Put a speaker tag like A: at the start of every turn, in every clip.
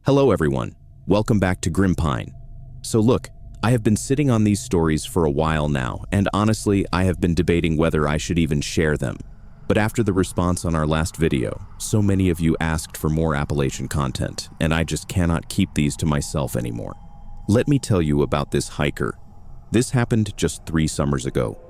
A: Hello everyone, welcome back to GRIMPINE. So look, I have been sitting on these stories for a while now, and honestly, I have been debating whether I should even share them. But after the response on our last video, so many of you asked for more Appalachian content, and I just cannot keep these to myself anymore. Let me tell you about this hiker. This happened just 3 summers ago.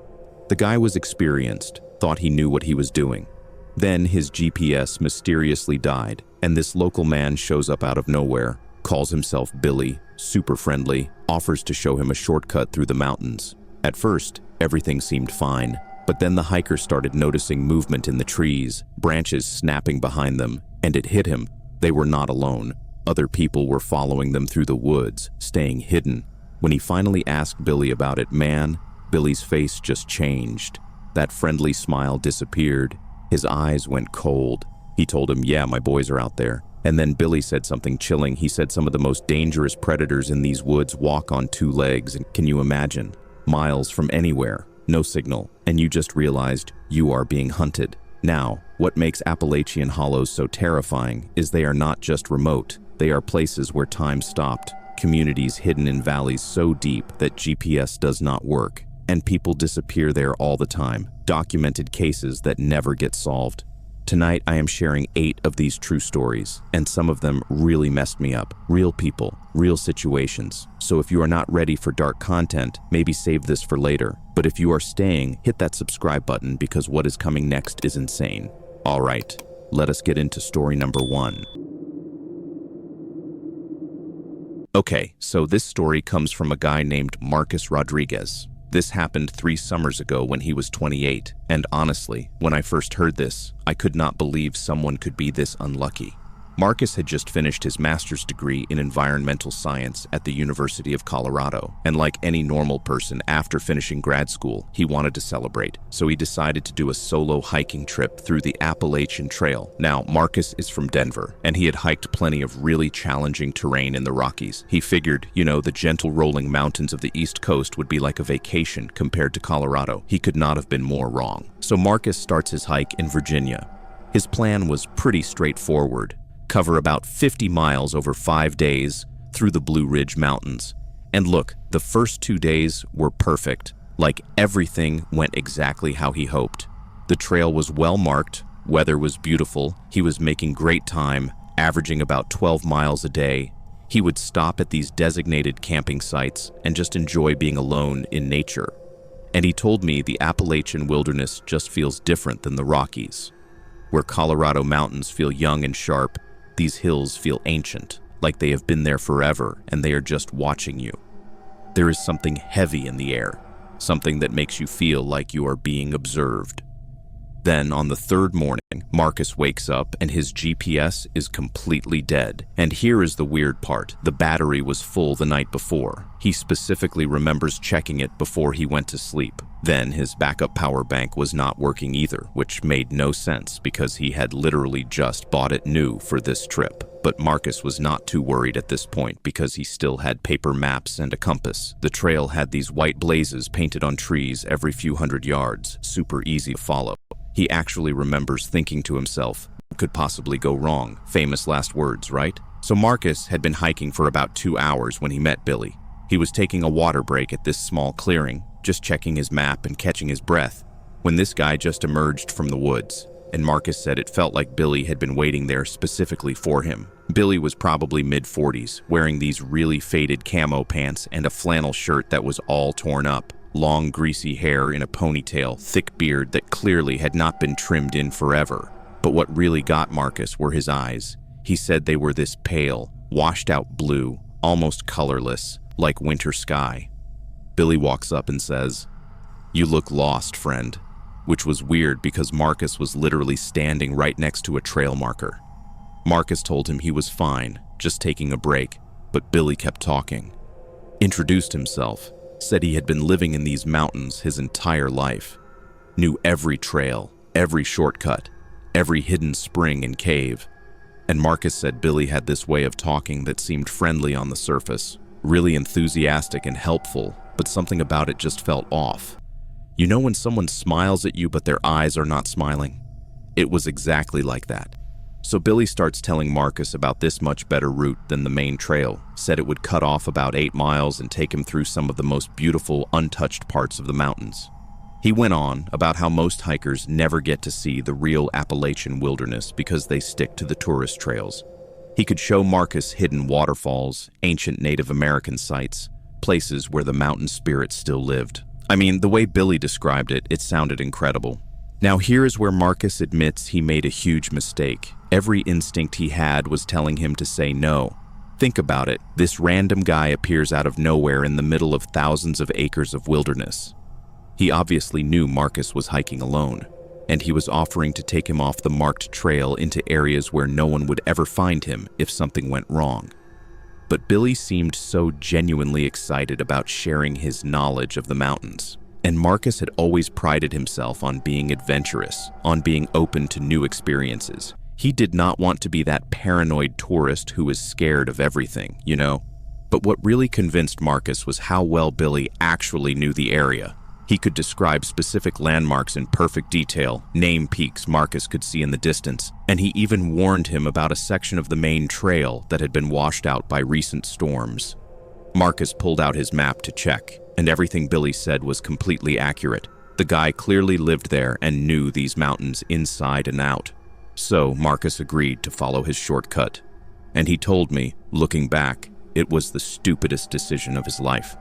A: The guy was experienced, thought he knew what he was doing. Then his GPS mysteriously died, and this local man shows up out of nowhere, calls himself Billy, super friendly, offers to show him a shortcut through the mountains. At first, everything seemed fine, but then the hiker started noticing movement in the trees, branches snapping behind them, and it hit him. They were not alone. Other people were following them through the woods, staying hidden. When he finally asked Billy about it, man, Billy's face just changed. That friendly smile disappeared. His eyes went cold. He told him, yeah, my boys are out there. And then Billy said something chilling. He said some of the most dangerous predators in these woods walk on 2 legs. And can you imagine? Miles from anywhere, no signal, and you just realized you are being hunted. Now, what makes Appalachian hollows so terrifying is they are not just remote. They are places where time stopped, communities hidden in valleys so deep that GPS does not work, and people disappear there all the time. Documented cases that never get solved. Tonight, I am sharing 8 of these true stories, and some of them really messed me up. Real people, real situations. So if you are not ready for dark content, maybe save this for later. But if you are staying, hit that subscribe button because what is coming next is insane. All right, let us get into story number 1. Okay, so this story comes from a guy named Marcus Rodriguez. This happened 3 summers ago when he was 28, and honestly, when I first heard this, I could not believe someone could be this unlucky. Marcus had just finished his master's degree in environmental science at the University of Colorado, and like any normal person after finishing grad school, he wanted to celebrate, so he decided to do a solo hiking trip through the Appalachian Trail. Now, Marcus is from Denver, and he had hiked plenty of really challenging terrain in the Rockies. He figured, the gentle rolling mountains of the East Coast would be like a vacation compared to Colorado. He could not have been more wrong. So Marcus starts his hike in Virginia. His plan was pretty straightforward. Cover about 50 miles over 5 days through the Blue Ridge Mountains. And look, the first 2 days were perfect. Like everything went exactly how he hoped. The trail was well marked, weather was beautiful, he was making great time, averaging about 12 miles a day. He would stop at these designated camping sites and just enjoy being alone in nature. And he told me the Appalachian wilderness just feels different than the Rockies. Where Colorado mountains feel young and sharp, these hills feel ancient, like they have been there forever and they are just watching you. There is something heavy in the air, something that makes you feel like you are being observed. Then, on the 3rd morning, Marcus wakes up and his GPS is completely dead. And here is the weird part. The battery was full the night before. He specifically remembers checking it before he went to sleep. Then his backup power bank was not working either, which made no sense because he had literally just bought it new for this trip. But Marcus was not too worried at this point because he still had paper maps and a compass. The trail had these white blazes painted on trees every few hundred yards, super easy to follow. He actually remembers thinking to himself, what could possibly go wrong? Famous last words, right? So Marcus had been hiking for about 2 hours when he met Billy. He was taking a water break at this small clearing, just checking his map and catching his breath, when this guy just emerged from the woods. And Marcus said it felt like Billy had been waiting there specifically for him. Billy was probably mid-40s, wearing these really faded camo pants and a flannel shirt that was all torn up. Long, greasy hair in a ponytail, thick beard that clearly had not been trimmed in forever. But what really got Marcus were his eyes. He said they were this pale, washed-out blue, almost colorless, like winter sky. Billy walks up and says, "You look lost, friend," which was weird because Marcus was literally standing right next to a trail marker. Marcus told him he was fine, just taking a break, but Billy kept talking. Introduced himself. Said he had been living in these mountains his entire life. Knew every trail, every shortcut, every hidden spring and cave. And Marcus said Billy had this way of talking that seemed friendly on the surface, really enthusiastic and helpful, but something about it just felt off. You know when someone smiles at you but their eyes are not smiling? It was exactly like that. So Billy starts telling Marcus about this much better route than the main trail, said it would cut off about 8 miles and take him through some of the most beautiful, untouched parts of the mountains. He went on about how most hikers never get to see the real Appalachian wilderness because they stick to the tourist trails. He could show Marcus hidden waterfalls, ancient Native American sites, places where the mountain spirit still lived. I mean, the way Billy described it, it sounded incredible. Now here is where Marcus admits he made a huge mistake. Every instinct he had was telling him to say no. Think about it, this random guy appears out of nowhere in the middle of thousands of acres of wilderness. He obviously knew Marcus was hiking alone, and he was offering to take him off the marked trail into areas where no one would ever find him if something went wrong. But Billy seemed so genuinely excited about sharing his knowledge of the mountains. And Marcus had always prided himself on being adventurous, on being open to new experiences. He did not want to be that paranoid tourist who was scared of everything, you know? But what really convinced Marcus was how well Billy actually knew the area. He could describe specific landmarks in perfect detail, name peaks Marcus could see in the distance, and he even warned him about a section of the main trail that had been washed out by recent storms. Marcus pulled out his map to check, and everything Billy said was completely accurate. The guy clearly lived there and knew these mountains inside and out. So Marcus agreed to follow his shortcut. And he told me, looking back, it was the stupidest decision of his life.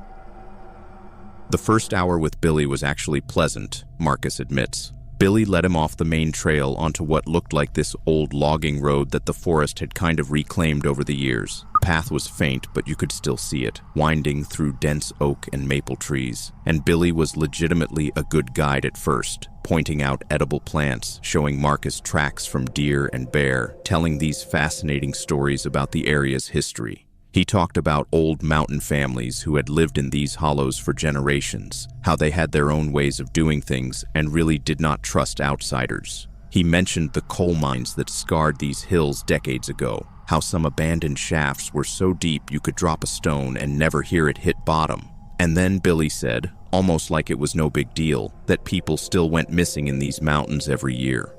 A: The first hour with Billy was actually pleasant, Marcus admits. Billy led him off the main trail onto what looked like this old logging road that the forest had kind of reclaimed over the years. The path was faint, but you could still see it, winding through dense oak and maple trees. And Billy was legitimately a good guide at first, pointing out edible plants, showing Marcus tracks from deer and bear, telling these fascinating stories about the area's history. He talked about old mountain families who had lived in these hollows for generations, how they had their own ways of doing things and really did not trust outsiders. He mentioned the coal mines that scarred these hills decades ago, how some abandoned shafts were so deep you could drop a stone and never hear it hit bottom. And then Billy said, almost like it was no big deal, that people still went missing in these mountains every year.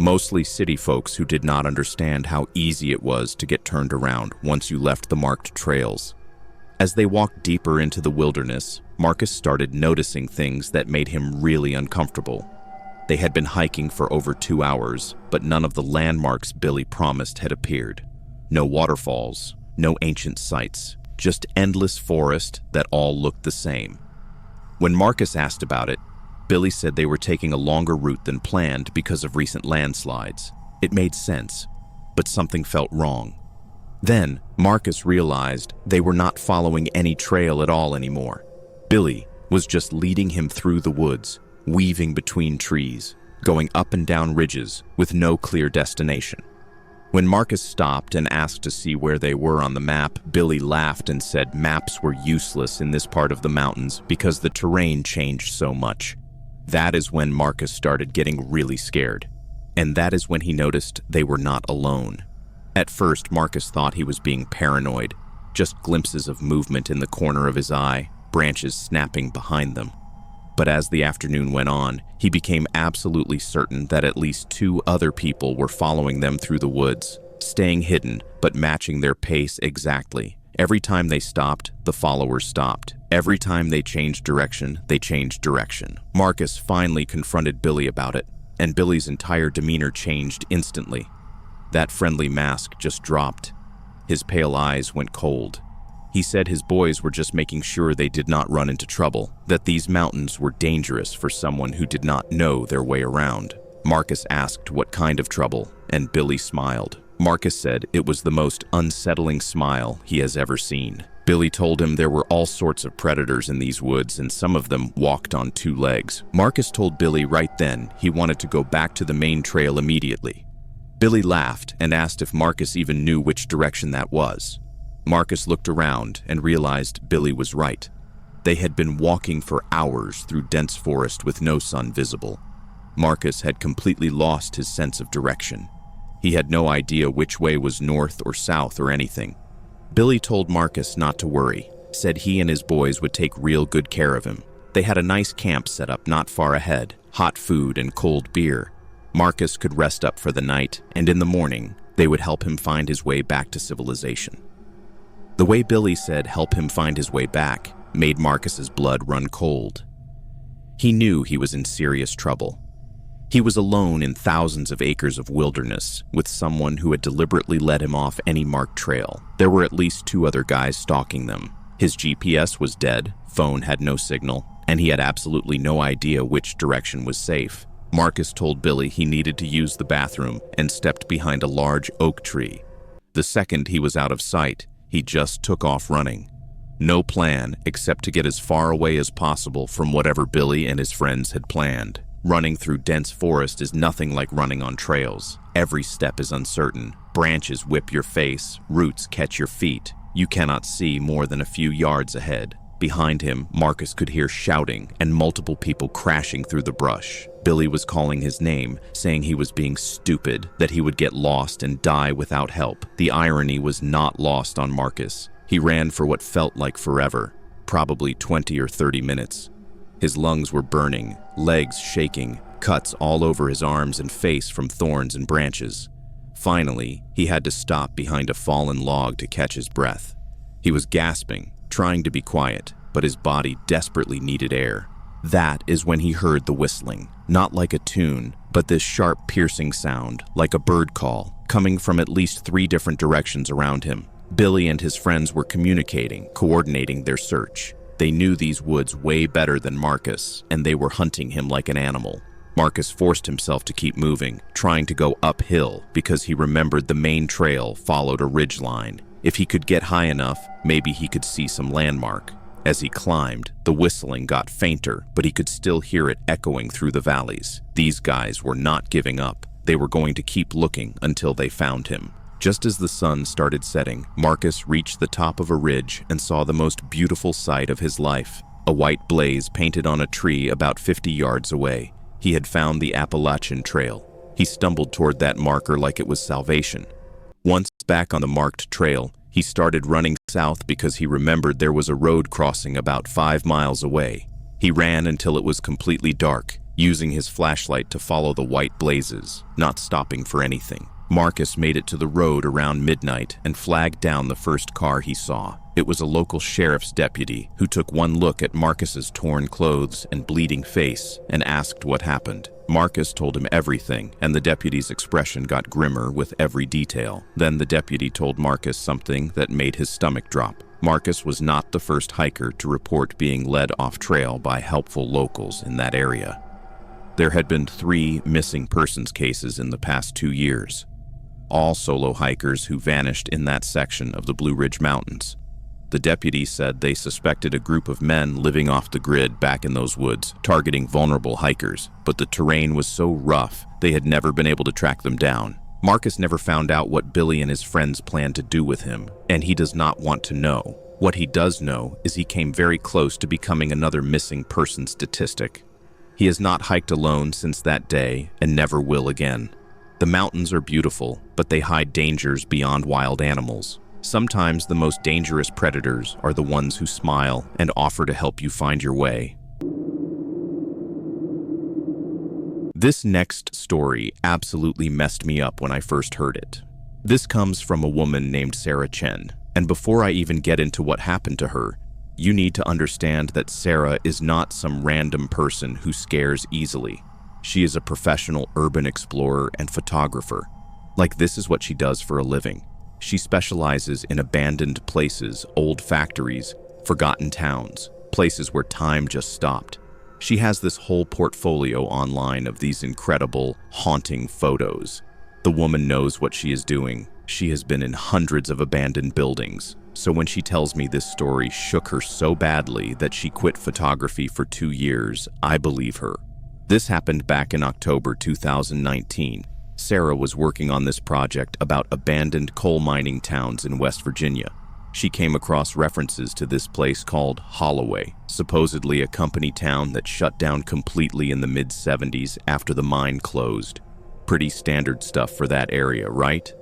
A: Mostly city folks who did not understand how easy it was to get turned around once you left the marked trails. As they walked deeper into the wilderness, Marcus started noticing things that made him really uncomfortable. They had been hiking for over 2 hours, but none of the landmarks Billy promised had appeared. No waterfalls, no ancient sites, just endless forest that all looked the same. When Marcus asked about it, Billy said they were taking a longer route than planned because of recent landslides. It made sense, but something felt wrong. Then, Marcus realized they were not following any trail at all anymore. Billy was just leading him through the woods, weaving between trees, going up and down ridges with no clear destination. When Marcus stopped and asked to see where they were on the map, Billy laughed and said maps were useless in this part of the mountains because the terrain changed so much. That is when Marcus started getting really scared. And that is when he noticed they were not alone. At first, Marcus thought he was being paranoid, just glimpses of movement in the corner of his eye, branches snapping behind them. But as the afternoon went on, he became absolutely certain that at least 2 other people were following them through the woods, staying hidden but matching their pace exactly. Every time they stopped, the followers stopped. Every time they changed direction, they changed direction. Marcus finally confronted Billy about it, and Billy's entire demeanor changed instantly. That friendly mask just dropped. His pale eyes went cold. He said his boys were just making sure they did not run into trouble, that these mountains were dangerous for someone who did not know their way around. Marcus asked what kind of trouble, and Billy smiled. Marcus said it was the most unsettling smile he has ever seen. Billy told him there were all sorts of predators in these woods and some of them walked on 2 legs. Marcus told Billy right then he wanted to go back to the main trail immediately. Billy laughed and asked if Marcus even knew which direction that was. Marcus looked around and realized Billy was right. They had been walking for hours through dense forest with no sun visible. Marcus had completely lost his sense of direction. He had no idea which way was north or south or anything. Billy told Marcus not to worry, said he and his boys would take real good care of him. They had a nice camp set up not far ahead, hot food and cold beer. Marcus could rest up for the night, and in the morning, They would help him find his way back to civilization. The way Billy said help him find his way back made Marcus's blood run cold. He knew he was in serious trouble. He was alone in thousands of acres of wilderness with someone who had deliberately led him off any marked trail. There were at least 2 other guys stalking them. His GPS was dead, phone had no signal, and he had absolutely no idea which direction was safe. Marcus told Billy he needed to use the bathroom and stepped behind a large oak tree. The second he was out of sight, he just took off running. No plan except to get as far away as possible from whatever Billy and his friends had planned. Running through dense forest is nothing like running on trails. Every step is uncertain. Branches whip your face, roots catch your feet. You cannot see more than a few yards ahead. Behind him, Marcus could hear shouting and multiple people crashing through the brush. Billy was calling his name, saying he was being stupid, that he would get lost and die without help. The irony was not lost on Marcus. He ran for what felt like forever, probably 20 or 30 minutes. His lungs were burning, legs shaking, cuts all over his arms and face from thorns and branches. Finally, he had to stop behind a fallen log to catch his breath. He was gasping, trying to be quiet, but his body desperately needed air. That is when he heard the whistling, not like a tune, but this sharp, piercing sound, like a bird call, coming from at least 3 different directions around him. Billy and his friends were communicating, coordinating their search. They knew these woods way better than Marcus, and they were hunting him like an animal. Marcus forced himself to keep moving, trying to go uphill because he remembered the main trail followed a ridge line. If he could get high enough, maybe he could see some landmark. As he climbed, the whistling got fainter, but he could still hear it echoing through the valleys. These guys were not giving up. They were going to keep looking until they found him. Just as the sun started setting, Marcus reached the top of a ridge and saw the most beautiful sight of his life. A white blaze painted on a tree about 50 yards away. He had found the Appalachian Trail. He stumbled toward that marker like it was salvation. Once back on the marked trail, he started running south because he remembered there was a road crossing about 5 miles away. He ran until it was completely dark, using his flashlight to follow the white blazes, not stopping for anything. Marcus made it to the road around midnight and flagged down the first car he saw. It was a local sheriff's deputy who took one look at Marcus's torn clothes and bleeding face and asked what happened. Marcus told him everything, and the deputy's expression got grimmer with every detail. Then the deputy told Marcus something that made his stomach drop. Marcus was not the first hiker to report being led off trail by helpful locals in that area. There had been 3 missing persons cases in the past 2 years. All solo hikers who vanished in that section of the Blue Ridge Mountains. The deputy said they suspected a group of men living off the grid back in those woods, targeting vulnerable hikers, but the terrain was so rough they had never been able to track them down. Marcus never found out what Billy and his friends planned to do with him, and he does not want to know. What he does know is he came very close to becoming another missing person statistic. He has not hiked alone since that day and never will again. The mountains are beautiful, but they hide dangers beyond wild animals. Sometimes the most dangerous predators are the ones who smile and offer to help you find your way. This next story absolutely messed me up when I first heard it. This comes from a woman named Sarah Chen, and before I even get into what happened to her, you need to understand that Sarah is not some random person who scares easily. She is a professional urban explorer and photographer. Like, this is what she does for a living. She specializes in abandoned places, old factories, forgotten towns, places where time just stopped. She has this whole portfolio online of these incredible, haunting photos. The woman knows what she is doing. She has been in hundreds of abandoned buildings. So when she tells me this story shook her so badly that she quit photography for 2 years, I believe her. This happened back in October 2019. Sarah was working on this project about abandoned coal mining towns in West Virginia. She came across references to this place called Holloway, supposedly a company town that shut down completely in the mid-70s after the mine closed. Pretty standard stuff for that area, right?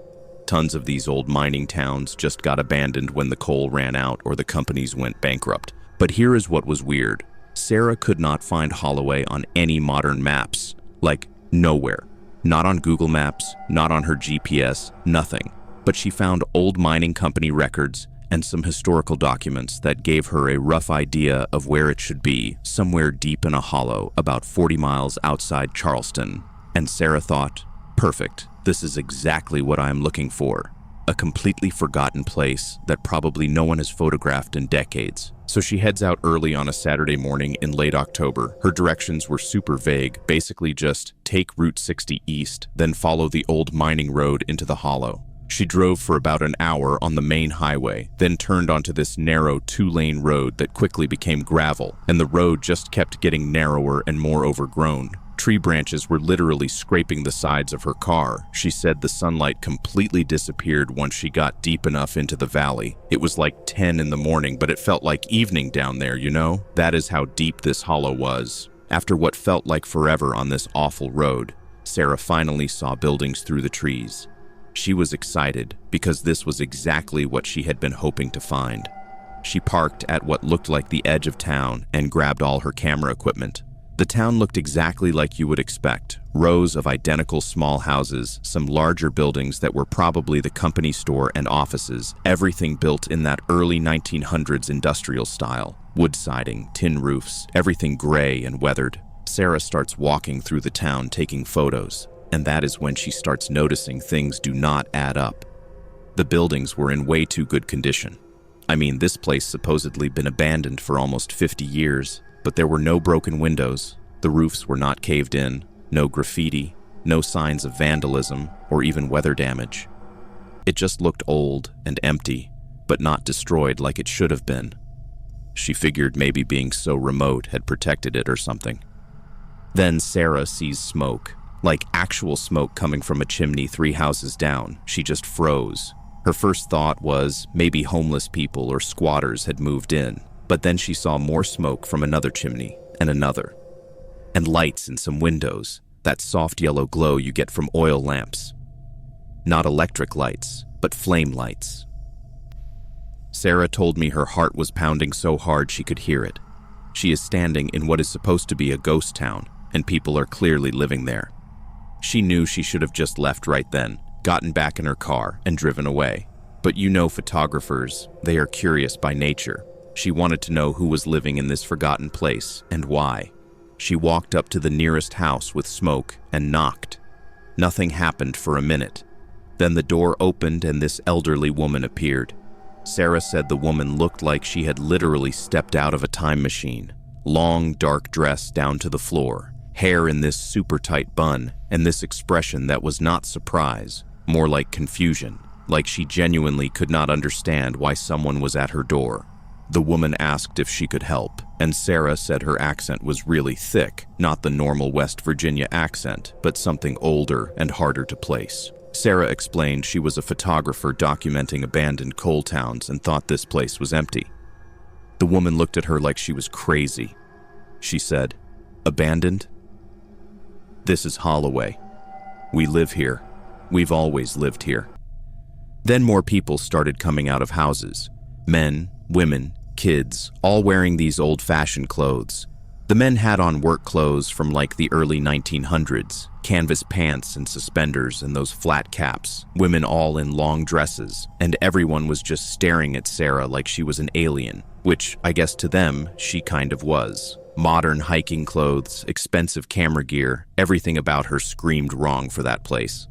A: Tons of these old mining towns just got abandoned when the coal ran out or the companies went bankrupt. But here is what was weird. Sarah could not find Holloway on any modern maps. Like, nowhere. Not on Google Maps, not on her GPS, nothing. But she found old mining company records and some historical documents that gave her a rough idea of where it should be, somewhere deep in a hollow about 40 miles outside Charleston. And Sarah thought, perfect, this is exactly what I'm looking for. A completely forgotten place that probably no one has photographed in decades. So she heads out early on a Saturday morning in late October. Her directions were super vague, basically just take Route 60 east, then follow the old mining road into the hollow. She drove for about an hour on the main highway, then turned onto this narrow 2-lane road that quickly became gravel, and the road just kept getting narrower and more overgrown. Tree branches were literally scraping the sides of her car. She said the sunlight completely disappeared once she got deep enough into the valley. It was like 10 in the morning, but it felt like evening down there, you know? That is how deep this hollow was. After what felt like forever on this awful road, Sarah finally saw buildings through the trees. She was excited because this was exactly what she had been hoping to find. She parked at what looked like the edge of town and grabbed all her camera equipment. The town looked exactly like you would expect. Rows of identical small houses, some larger buildings that were probably the company store and offices, everything built in that early 1900s industrial style. Wood siding, tin roofs, everything gray and weathered. Sarah starts walking through the town taking photos. And that is when she starts noticing things do not add up. The buildings were in way too good condition. I mean, this place supposedly been abandoned for almost 50 years, but there were no broken windows, the roofs were not caved in, no graffiti, no signs of vandalism or even weather damage. It just looked old and empty, but not destroyed like it should have been. She figured maybe being so remote had protected it or something. Then Sarah sees smoke. Like actual smoke coming from a chimney 3 houses down. She just froze. Her first thought was maybe homeless people or squatters had moved in, but then she saw more smoke from another chimney and another. And lights in some windows, that soft yellow glow you get from oil lamps. Not electric lights, but flame lights. Sarah told me her heart was pounding so hard she could hear it. She is standing in what is supposed to be a ghost town, and people are clearly living there. She knew she should have just left right then, gotten back in her car, and driven away. But you know photographers, they are curious by nature. She wanted to know who was living in this forgotten place, and why. She walked up to the nearest house with smoke and knocked. Nothing happened for a minute. Then the door opened and this elderly woman appeared. Sarah said the woman looked like she had literally stepped out of a time machine. Long, dark dress down to the floor. Hair in this super tight bun, and this expression that was not surprise, more like confusion, like she genuinely could not understand why someone was at her door. The woman asked if she could help, and Sarah said her accent was really thick, not the normal West Virginia accent, but something older and harder to place. Sarah explained she was a photographer documenting abandoned coal towns and thought this place was empty. The woman looked at her like she was crazy. She said, "Abandoned? This is Holloway. We live here. We've always lived here." Then more people started coming out of houses. Men, women, kids, all wearing these old-fashioned clothes. The men had on work clothes from like the early 1900s, canvas pants and suspenders and those flat caps, women all in long dresses, and everyone was just staring at Sarah like she was an alien, which I guess to them, she kind of was. Modern hiking clothes, expensive camera gear, everything about her screamed wrong for that place.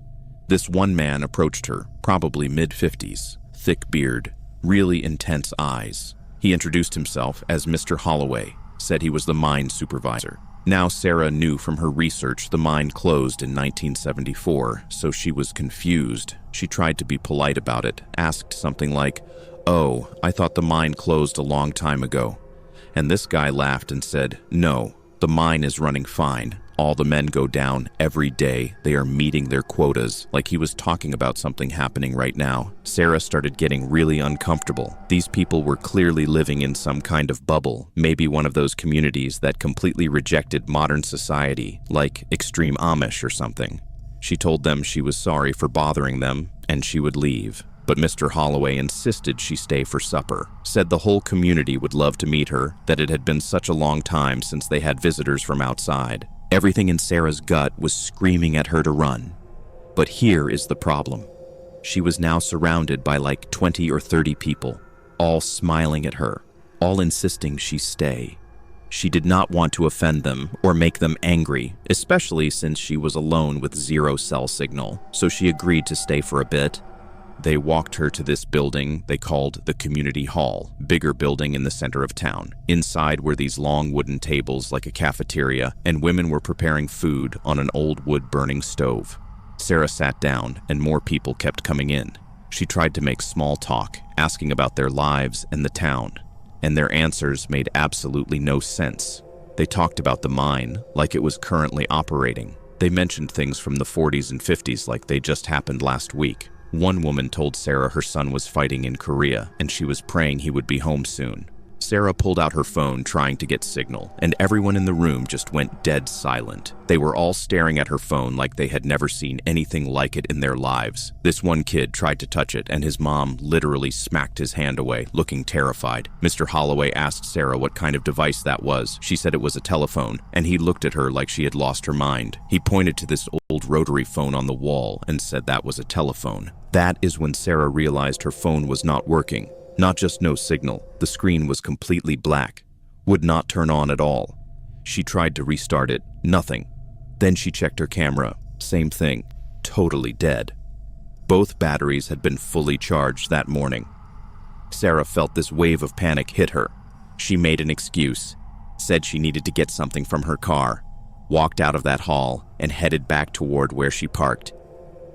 A: This one man approached her, probably mid-50s, thick beard, really intense eyes. He introduced himself as Mr. Holloway, said he was the mine supervisor. Now Sarah knew from her research the mine closed in 1974, so she was confused. She tried to be polite about it, asked something like, "Oh, I thought the mine closed a long time ago." And this guy laughed and said, "No, the mine is running fine. All the men go down every day. They are meeting their quotas," like he was talking about something happening right now. Sarah started getting really uncomfortable. These people were clearly living in some kind of bubble, maybe one of those communities that completely rejected modern society, like extreme Amish or something. She told them she was sorry for bothering them, and she would leave. But Mr. Holloway insisted she stay for supper, said the whole community would love to meet her, that it had been such a long time since they had visitors from outside. Everything in Sarah's gut was screaming at her to run. But here is the problem. She was now surrounded by like 20 or 30 people, all smiling at her, all insisting she stay. She did not want to offend them or make them angry, especially since she was alone with zero cell signal, so she agreed to stay for a bit. They walked her to this building they called the Community Hall, bigger building in the center of town. Inside were these long wooden tables like a cafeteria, and women were preparing food on an old wood-burning stove. Sarah sat down, and more people kept coming in. She tried to make small talk, asking about their lives and the town, and their answers made absolutely no sense. They talked about the mine like it was currently operating. They mentioned things from the 40s and 50s like they just happened last week. One woman told Sarah her son was fighting in Korea, and she was praying he would be home soon. Sarah pulled out her phone trying to get signal, and everyone in the room just went dead silent. They were all staring at her phone like they had never seen anything like it in their lives. This one kid tried to touch it, and his mom literally smacked his hand away, looking terrified. Mr. Holloway asked Sarah what kind of device that was. She said it was a telephone, and he looked at her like she had lost her mind. He pointed to this old rotary phone on the wall and said that was a telephone. That is when Sarah realized her phone was not working. Not just no signal, the screen was completely black, would not turn on at all. She tried to restart it, nothing. Then she checked her camera, same thing, totally dead. Both batteries had been fully charged that morning. Sarah felt this wave of panic hit her. She made an excuse, said she needed to get something from her car, walked out of that hall, and headed back toward where she parked.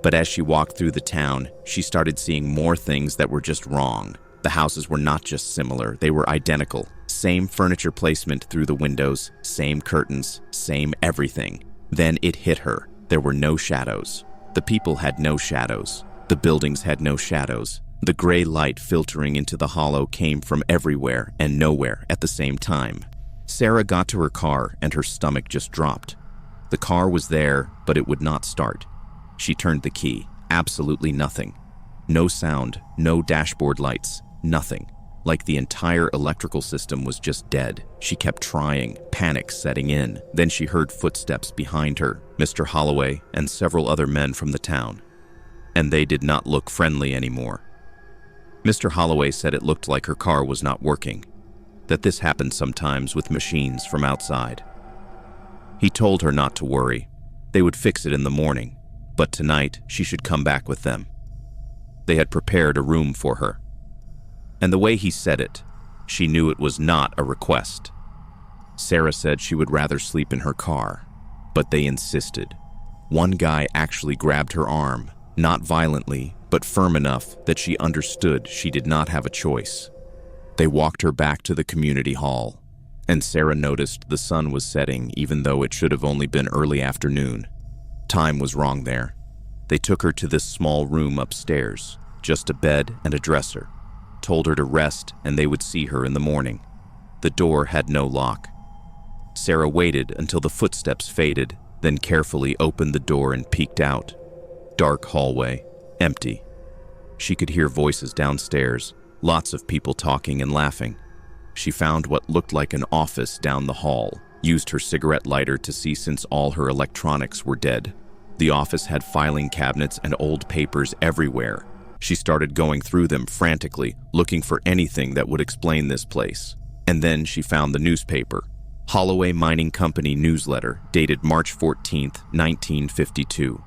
A: But as she walked through the town, she started seeing more things that were just wrong. The houses were not just similar, they were identical. Same furniture placement through the windows, same curtains, same everything. Then it hit her. There were no shadows. The people had no shadows. The buildings had no shadows. The gray light filtering into the hollow came from everywhere and nowhere at the same time. Sarah got to her car and her stomach just dropped. The car was there, but it would not start. She turned the key. Absolutely nothing. No sound, no dashboard lights. Nothing. Like the entire electrical system was just dead. She kept trying, panic setting in. Then she heard footsteps behind her, Mr. Holloway and several other men from the town. And they did not look friendly anymore. Mr. Holloway said it looked like her car was not working, that this happened sometimes with machines from outside. He told her not to worry. They would fix it in the morning, but tonight she should come back with them. They had prepared a room for her. And the way he said it, she knew it was not a request. Sarah said she would rather sleep in her car, but they insisted. One guy actually grabbed her arm, not violently, but firm enough that she understood she did not have a choice. They walked her back to the community hall, and Sarah noticed the sun was setting even though it should have only been early afternoon. Time was wrong there. They took her to this small room upstairs, just a bed and a dresser. Told her to rest and they would see her in the morning. The door had no lock. Sarah waited until the footsteps faded, then carefully opened the door and peeked out. Dark hallway, empty. She could hear voices downstairs, lots of people talking and laughing. She found what looked like an office down the hall, used her cigarette lighter to see since all her electronics were dead. The office had filing cabinets and old papers everywhere. She started going through them frantically, looking for anything that would explain this place. And then she found the newspaper. Holloway Mining Company newsletter, dated March 14th, 1952.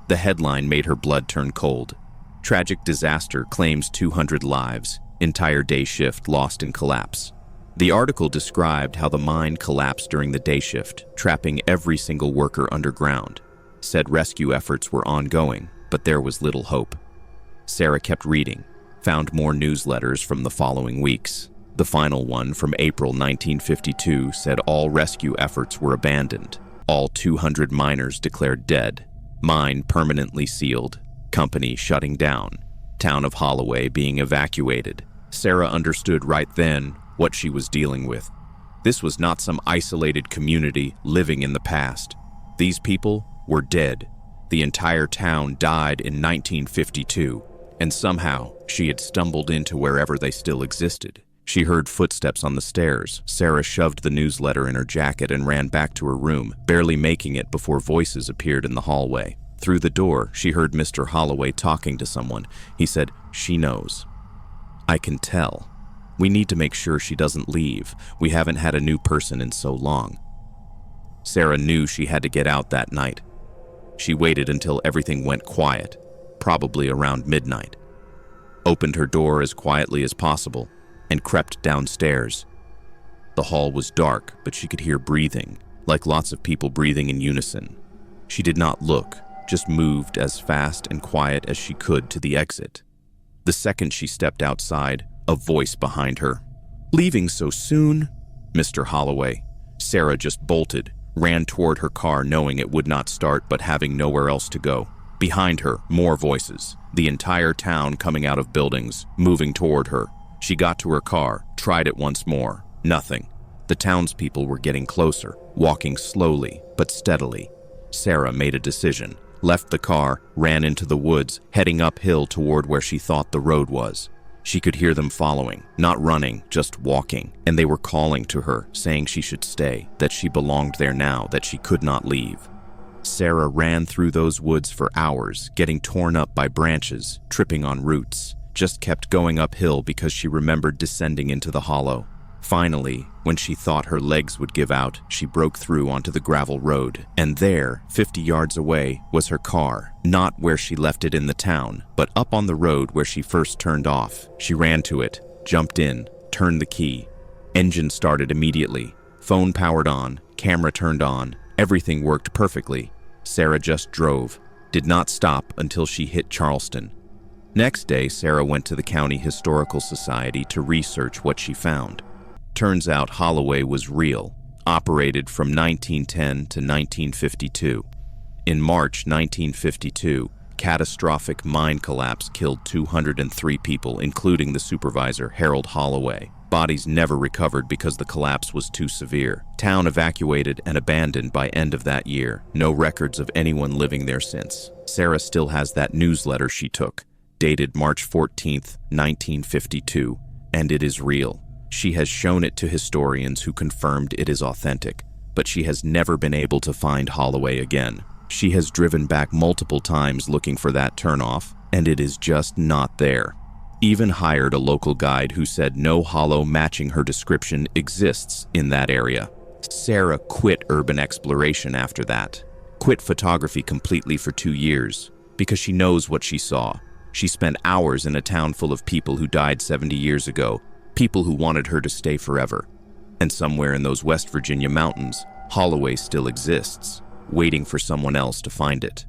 A: The headline made her blood turn cold. Tragic disaster claims 200 lives. Entire day shift lost in collapse. The article described how the mine collapsed during the day shift, trapping every single worker underground. Said rescue efforts were ongoing, but there was little hope. Sarah kept reading, found more newsletters from the following weeks. The final one from April 1952 said all rescue efforts were abandoned. All 200 miners declared dead. Mine permanently sealed. Company shutting down. Town of Holloway being evacuated. Sarah understood right then what she was dealing with. This was not some isolated community living in the past. These people were dead. The entire town died in 1952. And somehow, she had stumbled into wherever they still existed. She heard footsteps on the stairs. Sarah shoved the newsletter in her jacket and ran back to her room, barely making it before voices appeared in the hallway. Through the door, she heard Mr. Holloway talking to someone. He said, "She knows. I can tell. We need to make sure she doesn't leave. We haven't had a new person in so long." Sarah knew she had to get out that night. She waited until everything went quiet, probably around midnight, opened her door as quietly as possible, and crept downstairs. The hall was dark, but she could hear breathing, like lots of people breathing in unison. She did not look, just moved as fast and quiet as she could to the exit. The second she stepped outside, a voice behind her. "Leaving so soon, Mr. Holloway." Sarah just bolted, ran toward her car knowing it would not start but having nowhere else to go. Behind her, more voices. The entire town coming out of buildings, moving toward her. She got to her car, tried it once more. Nothing. The townspeople were getting closer, walking slowly but steadily. Sarah made a decision, left the car, ran into the woods, heading uphill toward where she thought the road was. She could hear them following, not running, just walking, and they were calling to her, saying she should stay, that she belonged there now, that she could not leave. Sarah ran through those woods for hours, getting torn up by branches, tripping on roots, just kept going uphill because she remembered descending into the hollow. Finally, when she thought her legs would give out, she broke through onto the gravel road, and there, 50 yards away, was her car, not where she left it in the town, but up on the road where she first turned off. She ran to it, jumped in, turned the key. Engine started immediately, phone powered on, camera turned on, everything worked perfectly. Sarah just drove, did not stop until she hit Charleston. Next day, Sarah went to the County Historical Society to research what she found. Turns out Holloway was real, operated from 1910 to 1952. In March 1952, catastrophic mine collapse killed 203 people, including the supervisor, Harold Holloway. Bodies never recovered because the collapse was too severe. Town evacuated and abandoned by end of that year. No records of anyone living there since. Sarah still has that newsletter she took, dated March 14th, 1952, and it is real. She has shown it to historians who confirmed it is authentic, but she has never been able to find Holloway again. She has driven back multiple times looking for that turnoff, and it is just not there. Even hired a local guide who said no hollow matching her description exists in that area. Sarah quit urban exploration after that. Quit photography completely for 2 years, because she knows what she saw. She spent hours in a town full of people who died 70 years ago, people who wanted her to stay forever. And somewhere in those West Virginia mountains, Holloway still exists, waiting for someone else to find it.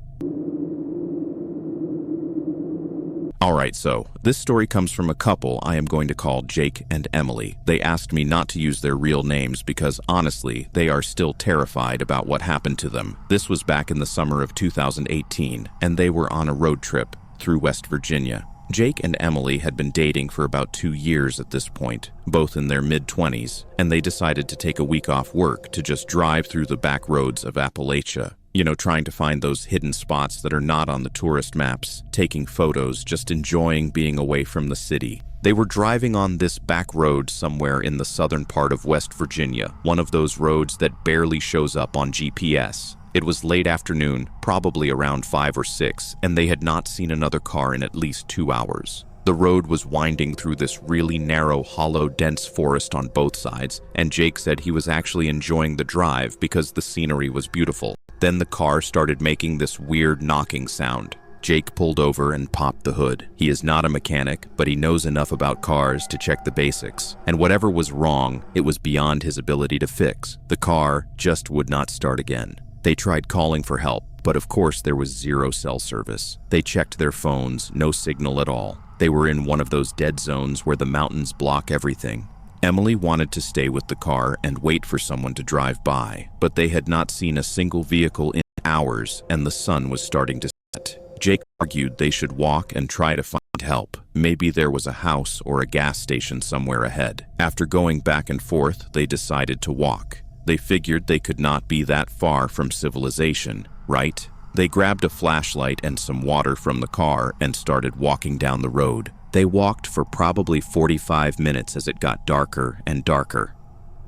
A: Alright, so this story comes from a couple I am going to call Jake and Emily. They asked me not to use their real names because honestly, they are still terrified about what happened to them. This was back in the summer of 2018, and they were on a road trip through West Virginia. Jake and Emily had been dating for about 2 years at this point, both in their mid-20s, and they decided to take a week off work to just drive through the back roads of Appalachia. You know, trying to find those hidden spots that are not on the tourist maps, taking photos, just enjoying being away from the city. They were driving on this back road somewhere in the southern part of West Virginia, one of those roads that barely shows up on GPS. It was late afternoon, probably around 5 or 6, and they had not seen another car in at least 2 hours. The road was winding through this really narrow, hollow, dense forest on both sides, and Jake said he was actually enjoying the drive because the scenery was beautiful. Then the car started making this weird knocking sound. Jake pulled over and popped the hood. He is not a mechanic, but he knows enough about cars to check the basics. And whatever was wrong, it was beyond his ability to fix. The car just would not start again. They tried calling for help, but of course there was zero cell service. They checked their phones, no signal at all. They were in one of those dead zones where the mountains block everything. Emily wanted to stay with the car and wait for someone to drive by, but they had not seen a single vehicle in hours, and the sun was starting to set. Jake argued they should walk and try to find help. Maybe there was a house or a gas station somewhere ahead. After going back and forth, they decided to walk. They figured they could not be that far from civilization, right? They grabbed a flashlight and some water from the car and started walking down the road. They walked for probably 45 minutes as it got darker and darker.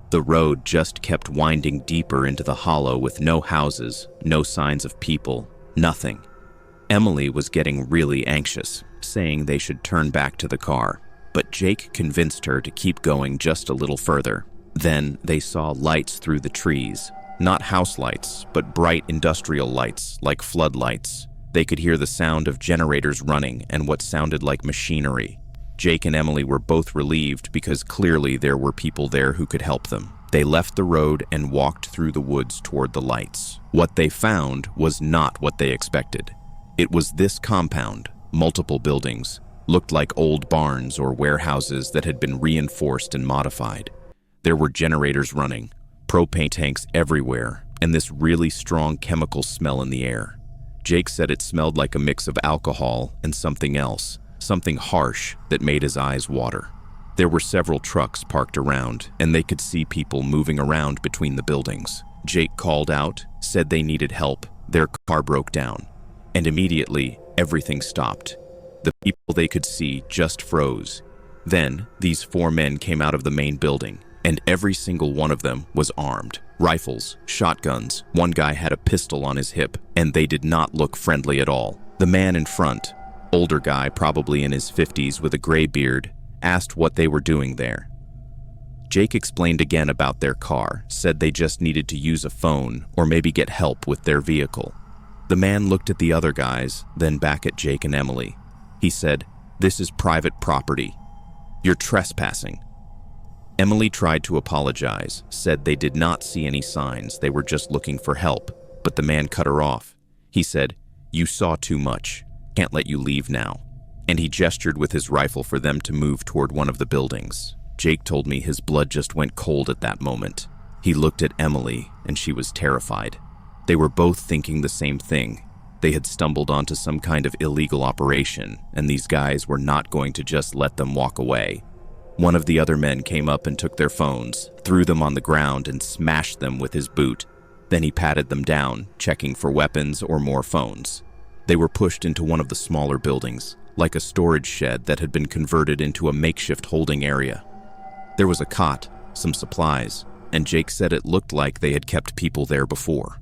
A: The road just kept winding deeper into the hollow with no houses, no signs of people, nothing. Emily was getting really anxious, saying they should turn back to the car, but Jake convinced her to keep going just a little further. Then they saw lights through the trees, not house lights, but bright industrial lights like floodlights. They could hear the sound of generators running and what sounded like machinery. Jake and Emily were both relieved because clearly there were people there who could help them. They left the road and walked through the woods toward the lights. What they found was not what they expected. It was this compound, multiple buildings, looked like old barns or warehouses that had been reinforced and modified. There were generators running, propane tanks everywhere, and this really strong chemical smell in the air. Jake said it smelled like a mix of alcohol and something else, something harsh that made his eyes water. There were several trucks parked around, and they could see people moving around between the buildings. Jake called out, said they needed help. Their car broke down, and immediately everything stopped. The people they could see just froze. Then these 4 men came out of the main building, and every single one of them was armed. Rifles, shotguns, one guy had a pistol on his hip, and they did not look friendly at all. The man in front, older guy probably in his 50s with a gray beard, asked what they were doing there. Jake explained again about their car, said they just needed to use a phone or maybe get help with their vehicle. The man looked at the other guys, then back at Jake and Emily. He said, "This is private property. You're trespassing." Emily tried to apologize, said they did not see any signs, they were just looking for help, but the man cut her off. He said, "You saw too much. Can't let you leave now." And he gestured with his rifle for them to move toward one of the buildings. Jake told me his blood just went cold at that moment. He looked at Emily, and she was terrified. They were both thinking the same thing. They had stumbled onto some kind of illegal operation, and these guys were not going to just let them walk away. One of the other men came up and took their phones, threw them on the ground, and smashed them with his boot. Then he patted them down, checking for weapons or more phones. They were pushed into one of the smaller buildings, like a storage shed that had been converted into a makeshift holding area. There was a cot, some supplies, and Jake said it looked like they had kept people there before.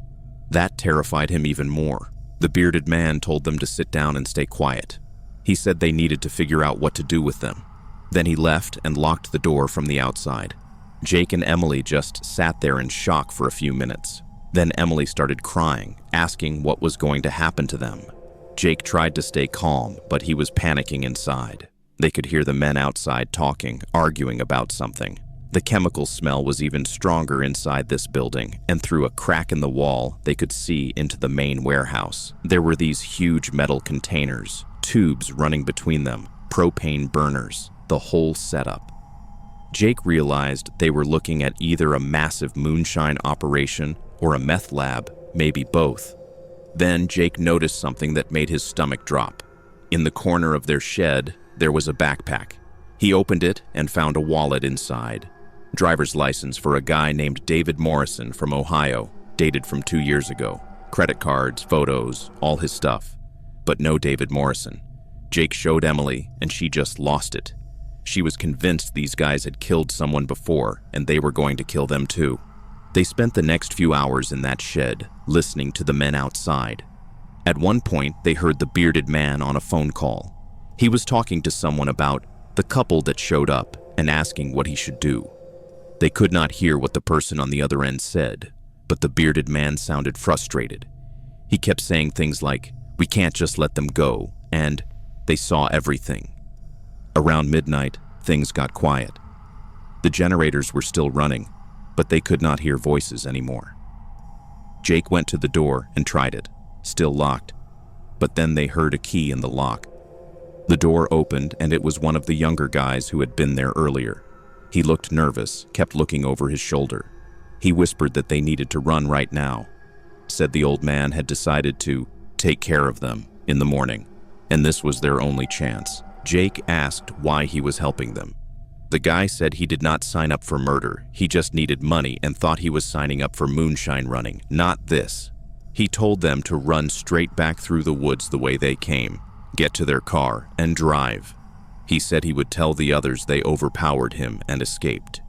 A: That terrified him even more. The bearded man told them to sit down and stay quiet. He said they needed to figure out what to do with them. Then he left and locked the door from the outside. Jake and Emily just sat there in shock for a few minutes. Then Emily started crying, asking what was going to happen to them. Jake tried to stay calm, but he was panicking inside. They could hear the men outside talking, arguing about something. The chemical smell was even stronger inside this building, and through a crack in the wall, they could see into the main warehouse. There were these huge metal containers, tubes running between them, propane burners, the whole setup. Jake realized they were looking at either a massive moonshine operation or a meth lab, maybe both. Then Jake noticed something that made his stomach drop. In the corner of their shed, there was a backpack. He opened it and found a wallet inside. Driver's license for a guy named David Morrison from Ohio, dated from 2 years ago. Credit cards, photos, all his stuff. But no David Morrison. Jake showed Emily, and she just lost it. She was convinced these guys had killed someone before, and they were going to kill them too. They spent the next few hours in that shed, listening to the men outside. At one point, they heard the bearded man on a phone call. He was talking to someone about the couple that showed up and asking what he should do. They could not hear what the person on the other end said, but the bearded man sounded frustrated. He kept saying things like, "We can't just let them go," and "They saw everything." Around midnight, things got quiet. The generators were still running, but they could not hear voices anymore. Jake went to the door and tried it, still locked, but then they heard a key in the lock. The door opened, and it was one of the younger guys who had been there earlier. He looked nervous, kept looking over his shoulder. He whispered that they needed to run right now, said the old man had decided to take care of them in the morning, and this was their only chance. Jake asked why he was helping them. The guy said he did not sign up for murder, he just needed money and thought he was signing up for moonshine running, not this. He told them to run straight back through the woods the way they came, get to their car, and drive. He said he would tell the others they overpowered him and escaped.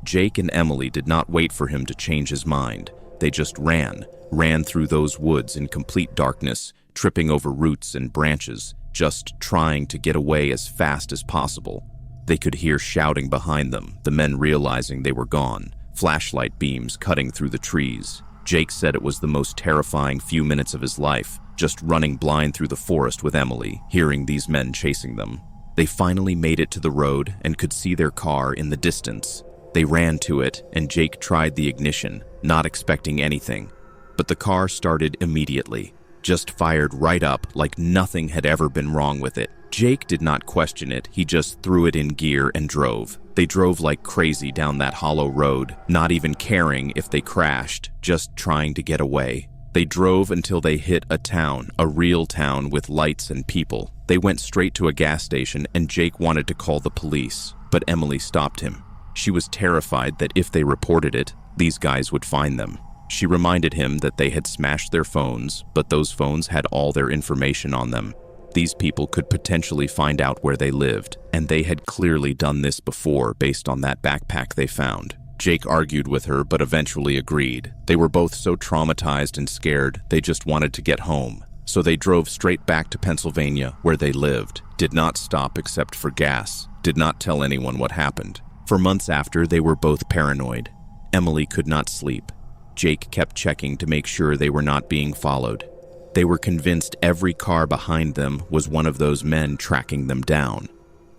A: Jake and Emily did not wait for him to change his mind. They just ran through those woods in complete darkness, tripping over roots and branches, just trying to get away as fast as possible. They could hear shouting behind them, the men realizing they were gone, flashlight beams cutting through the trees. Jake said it was the most terrifying few minutes of his life, just running blind through the forest with Emily, hearing these men chasing them. They finally made it to the road and could see their car in the distance. They ran to it, and Jake tried the ignition, not expecting anything. But the car started immediately, just fired right up like nothing had ever been wrong with it. Jake did not question it, he just threw it in gear and drove. They drove like crazy down that hollow road, not even caring if they crashed, just trying to get away. They drove until they hit a town, a real town with lights and people. They went straight to a gas station and Jake wanted to call the police, but Emily stopped him. She was terrified that if they reported it, these guys would find them. She reminded him that they had smashed their phones, but those phones had all their information on them. These people could potentially find out where they lived, and they had clearly done this before based on that backpack they found. Jake argued with her, but eventually agreed. They were both so traumatized and scared, they just wanted to get home. So they drove straight back to Pennsylvania, where they lived, did not stop except for gas, did not tell anyone what happened. For months after, they were both paranoid. Emily could not sleep. Jake kept checking to make sure they were not being followed. They were convinced every car behind them was one of those men tracking them down.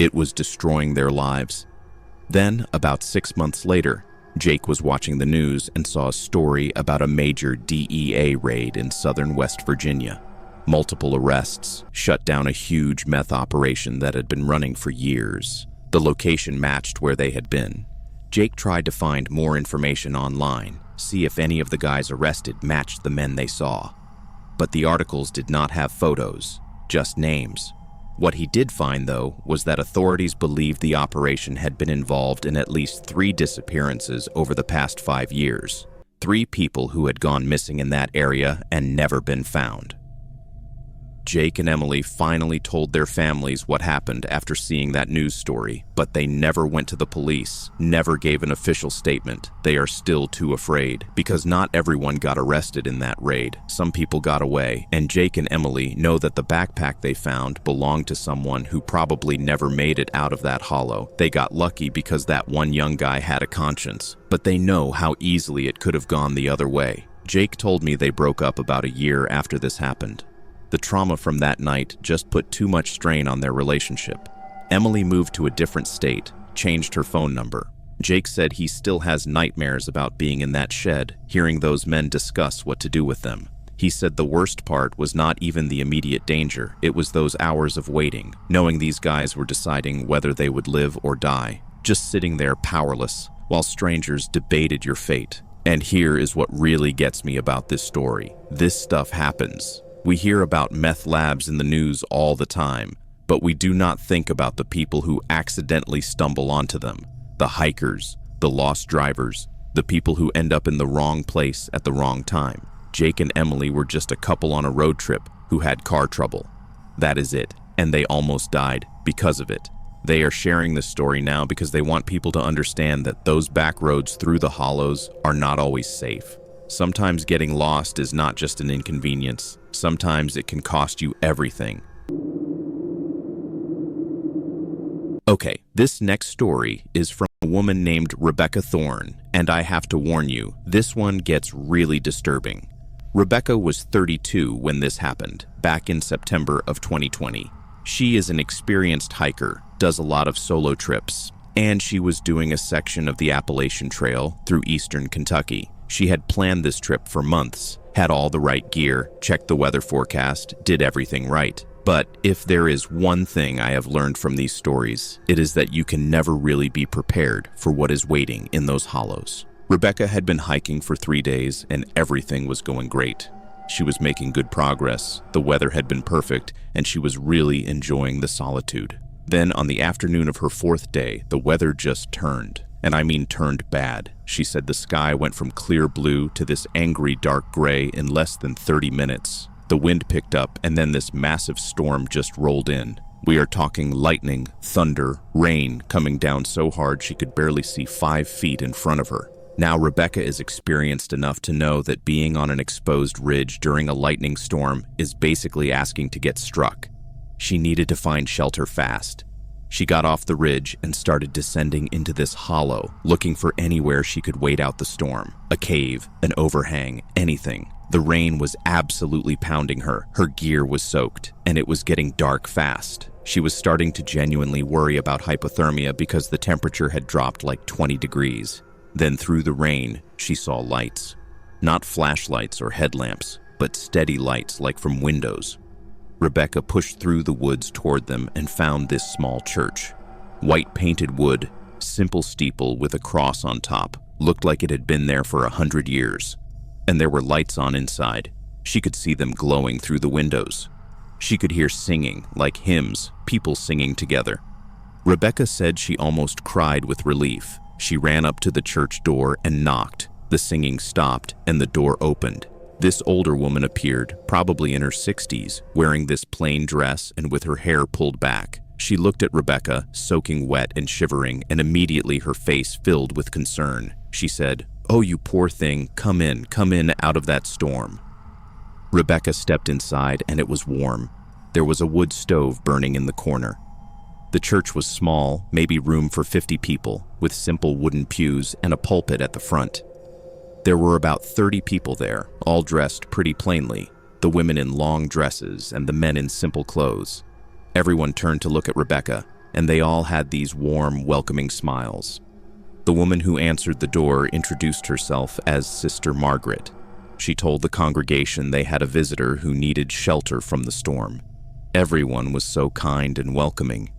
A: It was destroying their lives. Then, about 6 months later, Jake was watching the news and saw a story about a major DEA raid in southern West Virginia. Multiple arrests shut down a huge meth operation that had been running for years. The location matched where they had been. Jake tried to find more information online, see if any of the guys arrested matched the men they saw. But the articles did not have photos, just names. What he did find, though, was that authorities believed the operation had been involved in at least 3 disappearances over the past 5 years. 3 people who had gone missing in that area and never been found. Jake and Emily finally told their families what happened after seeing that news story, but they never went to the police, never gave an official statement. They are still too afraid, because not everyone got arrested in that raid. Some people got away, and Jake and Emily know that the backpack they found belonged to someone who probably never made it out of that hollow. They got lucky because that one young guy had a conscience, but they know how easily it could have gone the other way. Jake told me they broke up about a year after this happened. The trauma from that night just put too much strain on their relationship. Emily moved to a different state, changed her phone number. Jake said he still has nightmares about being in that shed, hearing those men discuss what to do with them. He said the worst part was not even the immediate danger, it was those hours of waiting, knowing these guys were deciding whether they would live or die, just sitting there powerless, while strangers debated your fate. And here is what really gets me about this story. This stuff happens. We hear about meth labs in the news all the time, but we do not think about the people who accidentally stumble onto them. The hikers, the lost drivers, the people who end up in the wrong place at the wrong time. Jake and Emily were just a couple on a road trip who had car trouble. That is it, and they almost died because of it. They are sharing this story now because they want people to understand that those back roads through the hollows are not always safe. Sometimes getting lost is not just an inconvenience. Sometimes it can cost you everything. Okay, this next story is from a woman named Rebecca Thorne, and I have to warn you, this one gets really disturbing. Rebecca was 32 when this happened, back in September of 2020. She is an experienced hiker, does a lot of solo trips, and she was doing a section of the Appalachian Trail through eastern Kentucky. She had planned this trip for months, had all the right gear, checked the weather forecast, did everything right. But if there is one thing I have learned from these stories, it is that you can never really be prepared for what is waiting in those hollows. Rebecca had been hiking for 3 days and everything was going great. She was making good progress, the weather had been perfect, and she was really enjoying the solitude. Then on the afternoon of her 4th day, the weather just turned. And I mean turned bad. She said the sky went from clear blue to this angry dark gray in less than 30 minutes. The wind picked up and then this massive storm just rolled in. We are talking lightning, thunder, rain coming down so hard she could barely see 5 feet in front of her. Now Rebecca is experienced enough to know that being on an exposed ridge during a lightning storm is basically asking to get struck. She needed to find shelter fast. She got off the ridge and started descending into this hollow, looking for anywhere she could wait out the storm. A cave, an overhang, anything. The rain was absolutely pounding her. Her gear was soaked, and it was getting dark fast. She was starting to genuinely worry about hypothermia because the temperature had dropped like 20 degrees. Then through the rain, she saw lights. Not flashlights or headlamps, but steady lights like from windows. Rebecca pushed through the woods toward them and found this small church. White painted wood, simple steeple with a cross on top, looked like it had been there for 100 years. And there were lights on inside. She could see them glowing through the windows. She could hear singing, like hymns, people singing together. Rebecca said she almost cried with relief. She ran up to the church door and knocked. The singing stopped and the door opened. This older woman appeared, probably in her 60s, wearing this plain dress and with her hair pulled back. She looked at Rebecca, soaking wet and shivering, and immediately her face filled with concern. She said, "Oh, you poor thing, come in out of that storm." Rebecca stepped inside and it was warm. There was a wood stove burning in the corner. The church was small, maybe room for 50 people, with simple wooden pews and a pulpit at the front. There were about 30 people there, all dressed pretty plainly, the women in long dresses and the men in simple clothes. Everyone turned to look at Rebecca, and they all had these warm, welcoming smiles. The woman who answered the door introduced herself as Sister Margaret. She told the congregation they had a visitor who needed shelter from the storm. Everyone was so kind and welcoming.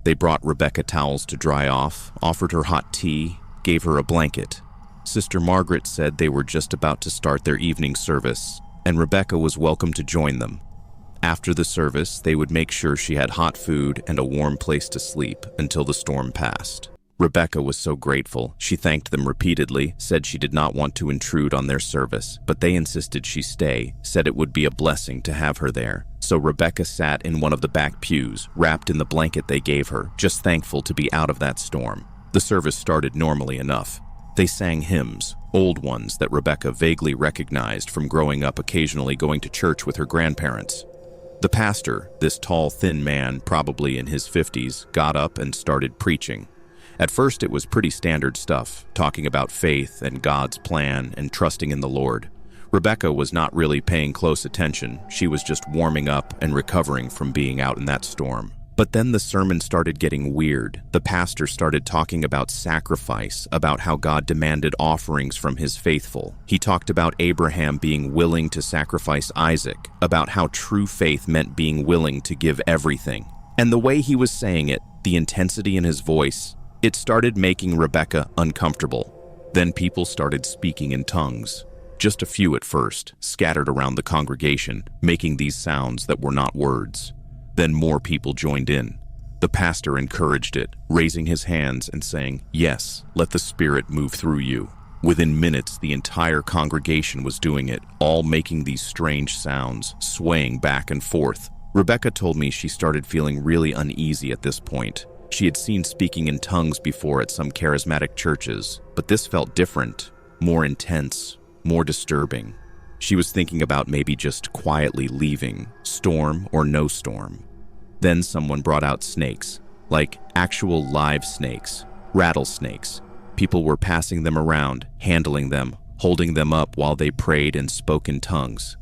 A: They brought Rebecca towels to dry off, offered her hot tea, gave her a blanket. Sister Margaret said they were just about to start their evening service, and Rebecca was welcome to join them. After the service, they would make sure she had hot food and a warm place to sleep until the storm passed. Rebecca was so grateful. She thanked them repeatedly, said she did not want to intrude on their service, but they insisted she stay, said it would be a blessing to have her there. So Rebecca sat in one of the back pews, wrapped in the blanket they gave her, just thankful to be out of that storm. The service started normally enough. They sang hymns, old ones that Rebecca vaguely recognized from growing up occasionally going to church with her grandparents. The pastor, this tall, thin man, probably in his 50s, got up and started preaching. At first it was pretty standard stuff, talking about faith and God's plan and trusting in the Lord. Rebecca was not really paying close attention. She was just warming up and recovering from being out in that storm. But then the sermon started getting weird. The pastor started talking about sacrifice, about how God demanded offerings from his faithful. He talked about Abraham being willing to sacrifice Isaac, about how true faith meant being willing to give everything. And the way he was saying it, the intensity in his voice, it started making Rebecca uncomfortable. Then people started speaking in tongues. Just a few at first, scattered around the congregation, making these sounds that were not words. Then more people joined in. The pastor encouraged it, raising his hands and saying, "Yes, let the Spirit move through you." Within minutes, the entire congregation was doing it, all making these strange sounds, swaying back and forth. Rebecca told me she started feeling really uneasy at this point. She had seen speaking in tongues before at some charismatic churches, but this felt different, more intense, more disturbing. She was thinking about maybe just quietly leaving, storm or no storm. Then someone brought out snakes, like actual live snakes, rattlesnakes. People were passing them around, handling them, holding them up while they prayed and spoke in tongues.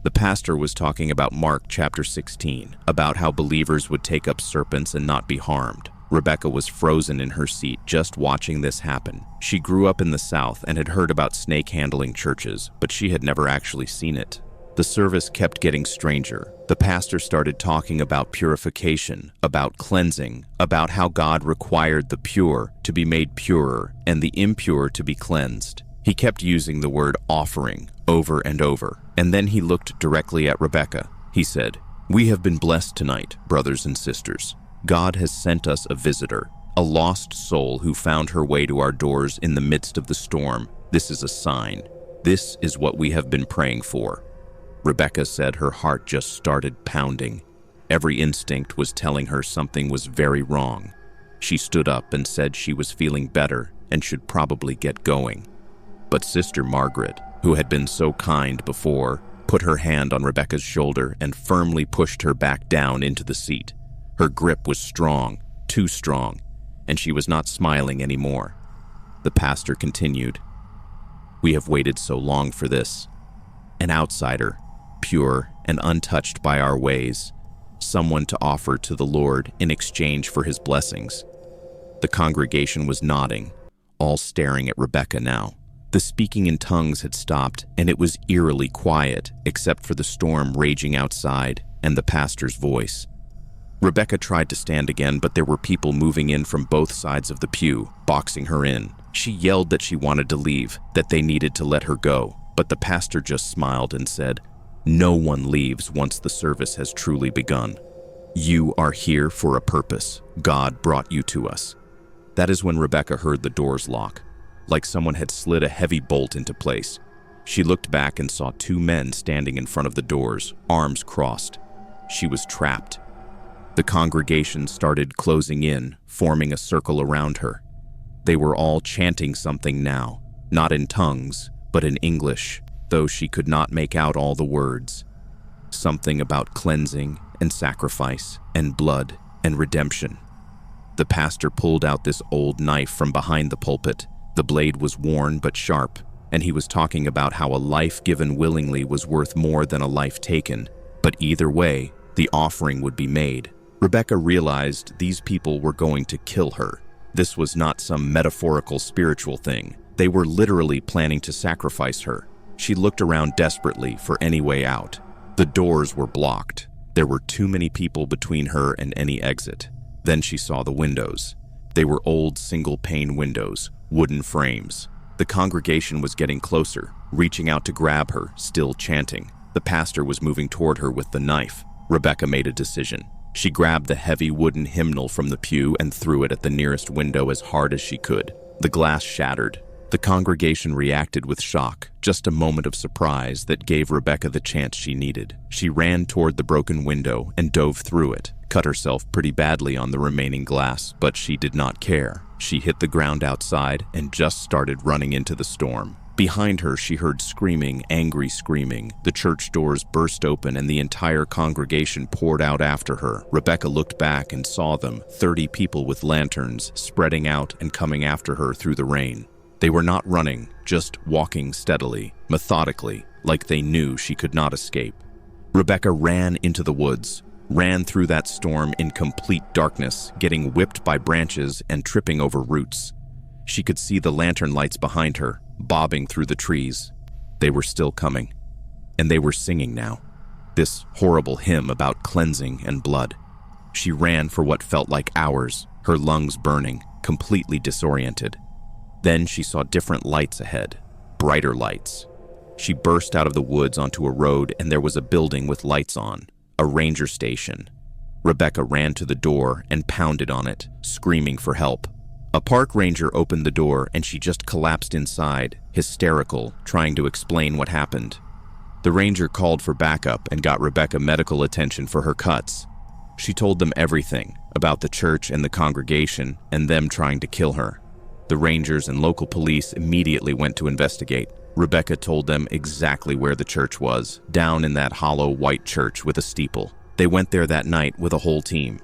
A: The pastor was talking about Mark chapter 16, about how believers would take up serpents and not be harmed. Rebecca was frozen in her seat just watching this happen. She grew up in the South and had heard about snake-handling churches, but she had never actually seen it. The service kept getting stranger. The pastor started talking about purification, about cleansing, about how God required the pure to be made purer and the impure to be cleansed. He kept using the word offering over and over, and then he looked directly at Rebecca. He said, "We have been blessed tonight, brothers and sisters. God has sent us a visitor, a lost soul who found her way to our doors in the midst of the storm. This is a sign. This is what we have been praying for." Rebecca said her heart just started pounding. Every instinct was telling her something was very wrong. She stood up and said she was feeling better and should probably get going. But Sister Margaret, who had been so kind before, put her hand on Rebecca's shoulder and firmly pushed her back down into the seat. Her grip was strong, too strong, and she was not smiling anymore. The pastor continued, "We have waited so long for this. An outsider, pure and untouched by our ways, someone to offer to the Lord in exchange for his blessings." The congregation was nodding, all staring at Rebecca now. The speaking in tongues had stopped, and it was eerily quiet, except for the storm raging outside and the pastor's voice. Rebecca tried to stand again, but there were people moving in from both sides of the pew, boxing her in. She yelled that she wanted to leave, that they needed to let her go, but the pastor just smiled and said, "No one leaves once the service has truly begun. You are here for a purpose. God brought you to us." That is when Rebecca heard the doors lock, like someone had slid a heavy bolt into place. She looked back and saw two men standing in front of the doors, arms crossed. She was trapped. The congregation started closing in, forming a circle around her. They were all chanting something now, not in tongues, but in English, though she could not make out all the words. Something about cleansing and sacrifice and blood and redemption. The pastor pulled out this old knife from behind the pulpit. The blade was worn but sharp, and he was talking about how a life given willingly was worth more than a life taken. But either way, the offering would be made. Rebecca realized these people were going to kill her. This was not some metaphorical spiritual thing. They were literally planning to sacrifice her. She looked around desperately for any way out. The doors were blocked. There were too many people between her and any exit. Then she saw the windows. They were old single-pane windows, wooden frames. The congregation was getting closer, reaching out to grab her, still chanting. The pastor was moving toward her with the knife. Rebecca made a decision. She grabbed the heavy wooden hymnal from the pew and threw it at the nearest window as hard as she could. The glass shattered. The congregation reacted with shock, just a moment of surprise that gave Rebecca the chance she needed. She ran toward the broken window and dove through it, cut herself pretty badly on the remaining glass, but she did not care. She hit the ground outside and just started running into the storm. Behind her, she heard screaming, angry screaming. The church doors burst open and the entire congregation poured out after her. Rebecca looked back and saw them, 30 people with lanterns, spreading out and coming after her through the rain. They were not running, just walking steadily, methodically, like they knew she could not escape. Rebecca ran into the woods, ran through that storm in complete darkness, getting whipped by branches and tripping over roots. She could see the lantern lights behind her, bobbing through the trees. They were still coming, and they were singing now. This horrible hymn about cleansing and blood. She ran for what felt like hours, her lungs burning, completely disoriented. Then she saw different lights ahead, brighter lights. She burst out of the woods onto a road, and there was a building with lights on, a ranger station. Rebecca ran to the door and pounded on it, screaming for help. A park ranger opened the door and she just collapsed inside, hysterical, trying to explain what happened. The ranger called for backup and got Rebecca medical attention for her cuts. She told them everything about the church and the congregation and them trying to kill her. The rangers and local police immediately went to investigate. Rebecca told them exactly where the church was, down in that hollow white church with a steeple. They went there that night with a whole team.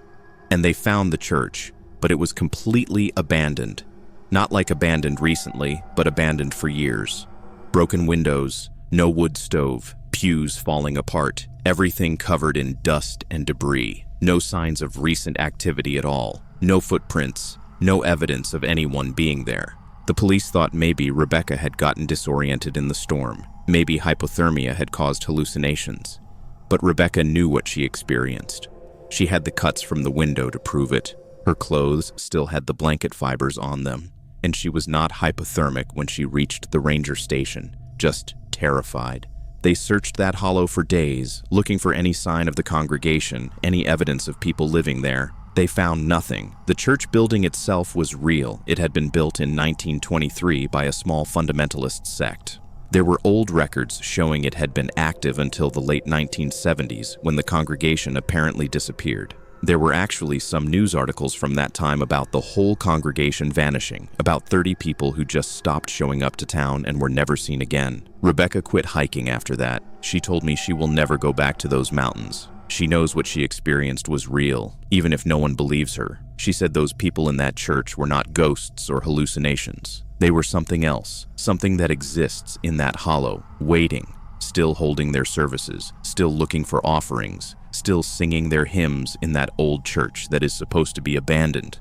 A: And they found the church, but it was completely abandoned. Not like abandoned recently, but abandoned for years. Broken windows, no wood stove, pews falling apart, everything covered in dust and debris. No signs of recent activity at all. No footprints, no evidence of anyone being there. The police thought maybe Rebecca had gotten disoriented in the storm. Maybe hypothermia had caused hallucinations. But Rebecca knew what she experienced. She had the cuts from the window to prove it. Her clothes still had the blanket fibers on them, and she was not hypothermic when she reached the ranger station, just terrified. They searched that hollow for days, looking for any sign of the congregation, any evidence of people living there. They found nothing. The church building itself was real. It had been built in 1923 by a small fundamentalist sect. There were old records showing it had been active until the late 1970s when the congregation apparently disappeared. There were actually some news articles from that time about the whole congregation vanishing, about 30 people who just stopped showing up to town and were never seen again. Rebecca quit hiking after that. She told me she will never go back to those mountains. She knows what she experienced was real, even if no one believes her. She said those people in that church were not ghosts or hallucinations. They were something else, something that exists in that hollow, waiting, still holding their services, still looking for offerings, still singing their hymns in that old church that is supposed to be abandoned.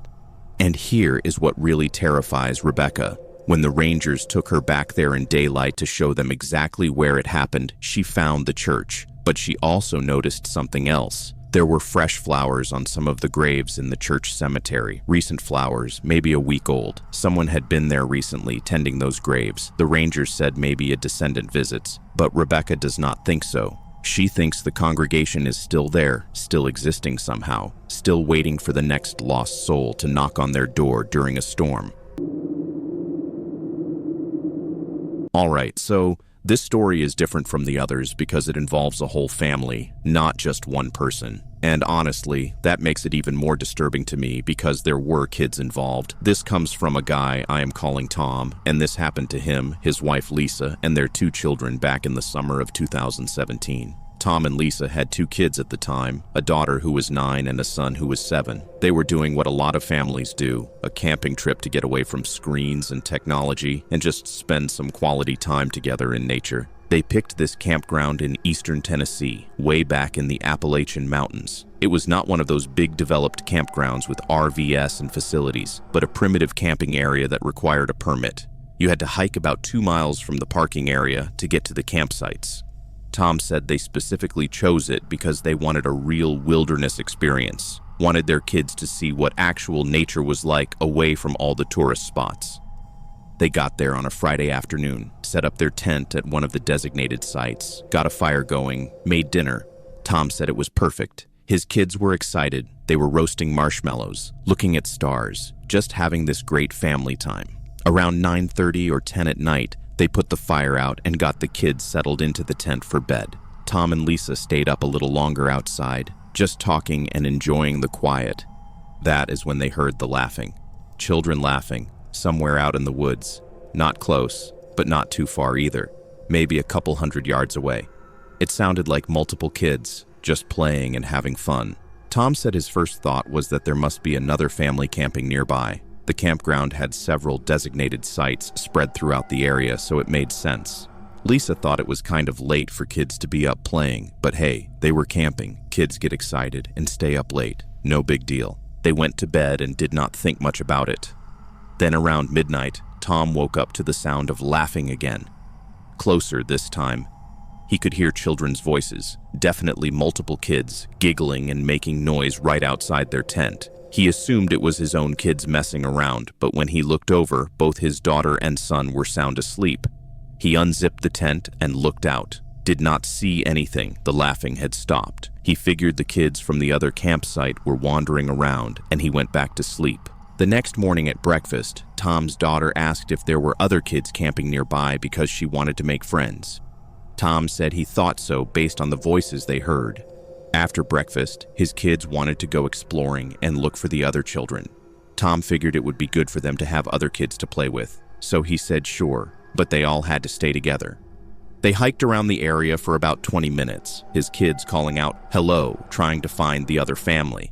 A: And here is what really terrifies Rebecca. When the rangers took her back there in daylight to show them exactly where it happened, she found the church, but she also noticed something else. There were fresh flowers on some of the graves in the church cemetery, recent flowers, maybe a week old. Someone had been there recently tending those graves. The rangers said maybe a descendant visits, but Rebecca does not think so. She thinks the congregation is still there, still existing somehow, still waiting for the next lost soul to knock on their door during a storm. All right, so this story is different from the others because it involves a whole family, not just one person. And honestly, that makes it even more disturbing to me because there were kids involved. This comes from a guy I am calling Tom, and this happened to him, his wife Lisa, and their 2 children back in the summer of 2017. Tom and Lisa had 2 kids at the time, a daughter who was 9 and a son who was 7. They were doing what a lot of families do, a camping trip to get away from screens and technology and just spend some quality time together in nature. They picked this campground in eastern Tennessee, way back in the Appalachian Mountains. It was not one of those big developed campgrounds with RVs and facilities, but a primitive camping area that required a permit. You had to hike about 2 miles from the parking area to get to the campsites. Tom said they specifically chose it because they wanted a real wilderness experience, wanted their kids to see what actual nature was like away from all the tourist spots. They got there on a Friday afternoon, set up their tent at one of the designated sites, got a fire going, made dinner. Tom said it was perfect. His kids were excited. They were roasting marshmallows, looking at stars, just having this great family time. Around 9:30 or 10 at night, they put the fire out and got the kids settled into the tent for bed. Tom and Lisa stayed up a little longer outside, just talking and enjoying the quiet. That is when they heard the laughing. Children laughing, somewhere out in the woods. Not close, but not too far either. Maybe a couple 100 yards away. It sounded like multiple kids, just playing and having fun. Tom said his first thought was that there must be another family camping nearby. The campground had several designated sites spread throughout the area, so it made sense. Lisa thought it was kind of late for kids to be up playing, but hey, they were camping. Kids get excited and stay up late. No big deal. They went to bed and did not think much about it. Then around midnight, Tom woke up to the sound of laughing again. Closer this time. He could hear children's voices, definitely multiple kids, giggling and making noise right outside their tent. He assumed it was his own kids messing around, but when he looked over, both his daughter and son were sound asleep. He unzipped the tent and looked out. Did not see anything. The laughing had stopped. He figured the kids from the other campsite were wandering around, and he went back to sleep. The next morning at breakfast, Tom's daughter asked if there were other kids camping nearby because she wanted to make friends. Tom said he thought so based on the voices they heard. After breakfast, his kids wanted to go exploring and look for the other children. Tom figured it would be good for them to have other kids to play with, so he said sure, but they all had to stay together. They hiked around the area for about 20 minutes, his kids calling out hello, trying to find the other family.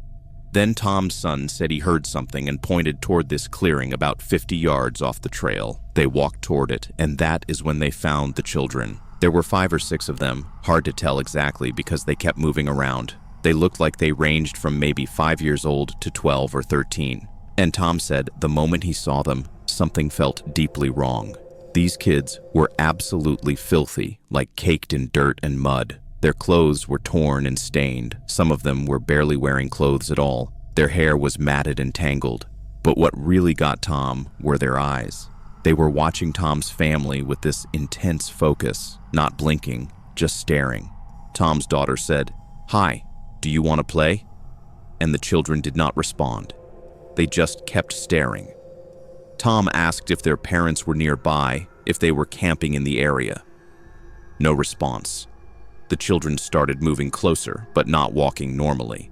A: Then Tom's son said he heard something and pointed toward this clearing about 50 yards off the trail. They walked toward it, and that is when they found the children. There were 5 or 6 of them, hard to tell exactly because they kept moving around. They looked like they ranged from maybe 5 years old to 12 or 13. And Tom said the moment he saw them, something felt deeply wrong. These kids were absolutely filthy, like caked in dirt and mud. Their clothes were torn and stained. Some of them were barely wearing clothes at all. Their hair was matted and tangled. But what really got Tom were their eyes. They were watching Tom's family with this intense focus, not blinking, just staring. Tom's daughter said, "Hi, do you want to play?" And the children did not respond. They just kept staring. Tom asked if their parents were nearby, if they were camping in the area. No response. The children started moving closer, but not walking normally.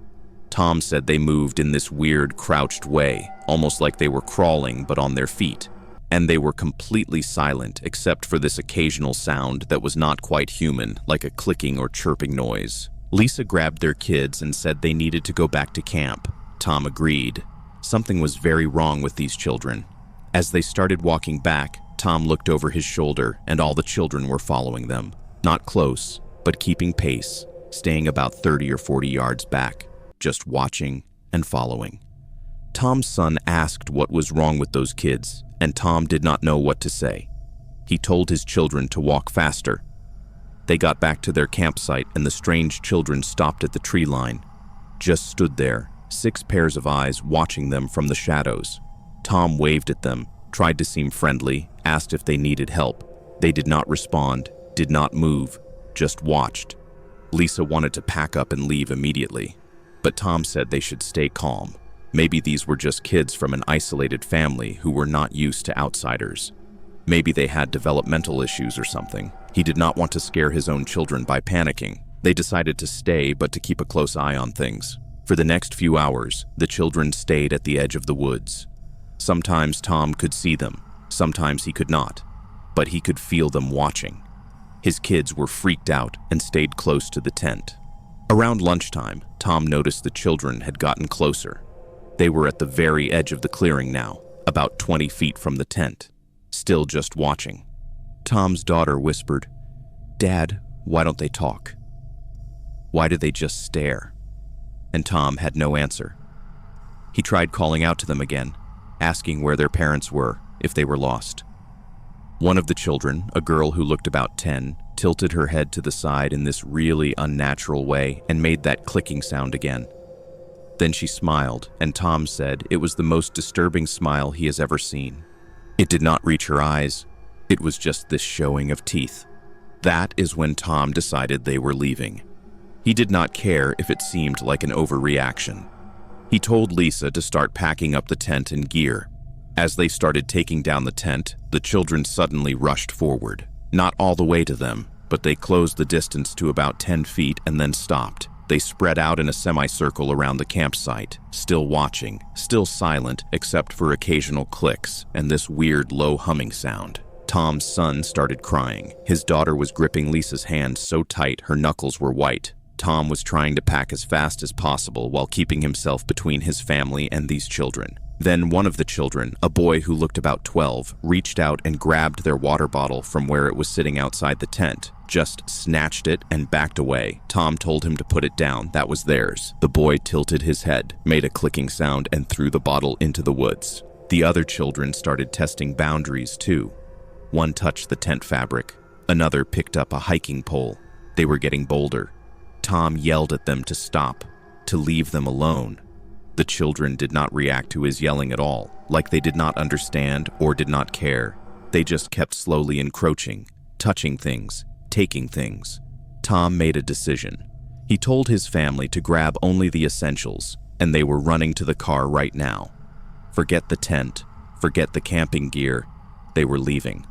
A: Tom said they moved in this weird, crouched way, almost like they were crawling but on their feet. And they were completely silent except for this occasional sound that was not quite human, like a clicking or chirping noise. Lisa grabbed their kids and said they needed to go back to camp. Tom agreed. Something was very wrong with these children. As they started walking back, Tom looked over his shoulder and all the children were following them. Not close, but keeping pace, staying about 30 or 40 yards back, just watching and following. Tom's son asked what was wrong with those kids, and Tom did not know what to say. He told his children to walk faster. They got back to their campsite and the strange children stopped at the tree line. Just stood there, 6 pairs of eyes watching them from the shadows. Tom waved at them, tried to seem friendly, asked if they needed help. They did not respond, did not move, just watched. Lisa wanted to pack up and leave immediately, but Tom said they should stay calm. Maybe these were just kids from an isolated family who were not used to outsiders. Maybe they had developmental issues or something. He did not want to scare his own children by panicking. They decided to stay, but to keep a close eye on things. For the next few hours, the children stayed at the edge of the woods. Sometimes Tom could see them, sometimes he could not, but he could feel them watching. His kids were freaked out and stayed close to the tent. Around lunchtime, Tom noticed the children had gotten closer. They were at the very edge of the clearing now, about 20 feet from the tent, still just watching. Tom's daughter whispered, "Dad, why don't they talk? Why do they just stare?" And Tom had no answer. He tried calling out to them again, asking where their parents were, if they were lost. One of the children, a girl who looked about 10, tilted her head to the side in this really unnatural way and made that clicking sound again. Then she smiled, and Tom said it was the most disturbing smile he has ever seen. It did not reach her eyes. It was just this showing of teeth. That is when Tom decided they were leaving. He did not care if it seemed like an overreaction. He told Lisa to start packing up the tent and gear. As they started taking down the tent, the children suddenly rushed forward. Not all the way to them, but they closed the distance to about 10 feet and then stopped. They spread out in a semicircle around the campsite, still watching, still silent except for occasional clicks and this weird low humming sound. Tom's son started crying. His daughter was gripping Lisa's hand so tight her knuckles were white. Tom was trying to pack as fast as possible while keeping himself between his family and these children. Then one of the children, a boy who looked about 12, reached out and grabbed their water bottle from where it was sitting outside the tent, just snatched it and backed away. Tom told him to put it down, that was theirs. The boy tilted his head, made a clicking sound, and threw the bottle into the woods. The other children started testing boundaries too. One touched the tent fabric, another picked up a hiking pole. They were getting bolder. Tom yelled at them to stop, to leave them alone. The children did not react to his yelling at all, like they did not understand or did not care. They just kept slowly encroaching, touching things, taking things. Tom made a decision. He told his family to grab only the essentials, and they were running to the car right now. Forget the tent, forget the camping gear. They were leaving.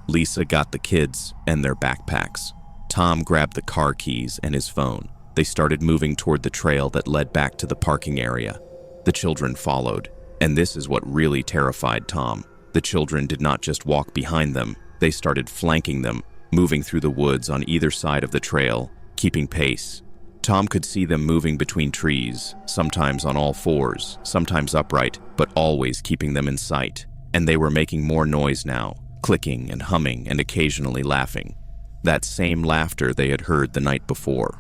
A: Lisa got the kids and their backpacks. Tom grabbed the car keys and his phone. They started moving toward the trail that led back to the parking area. The children followed, and this is what really terrified Tom. The children did not just walk behind them, they started flanking them, moving through the woods on either side of the trail, keeping pace. Tom could see them moving between trees, sometimes on all fours, sometimes upright, but always keeping them in sight. And they were making more noise now, clicking and humming and occasionally laughing. That same laughter they had heard the night before.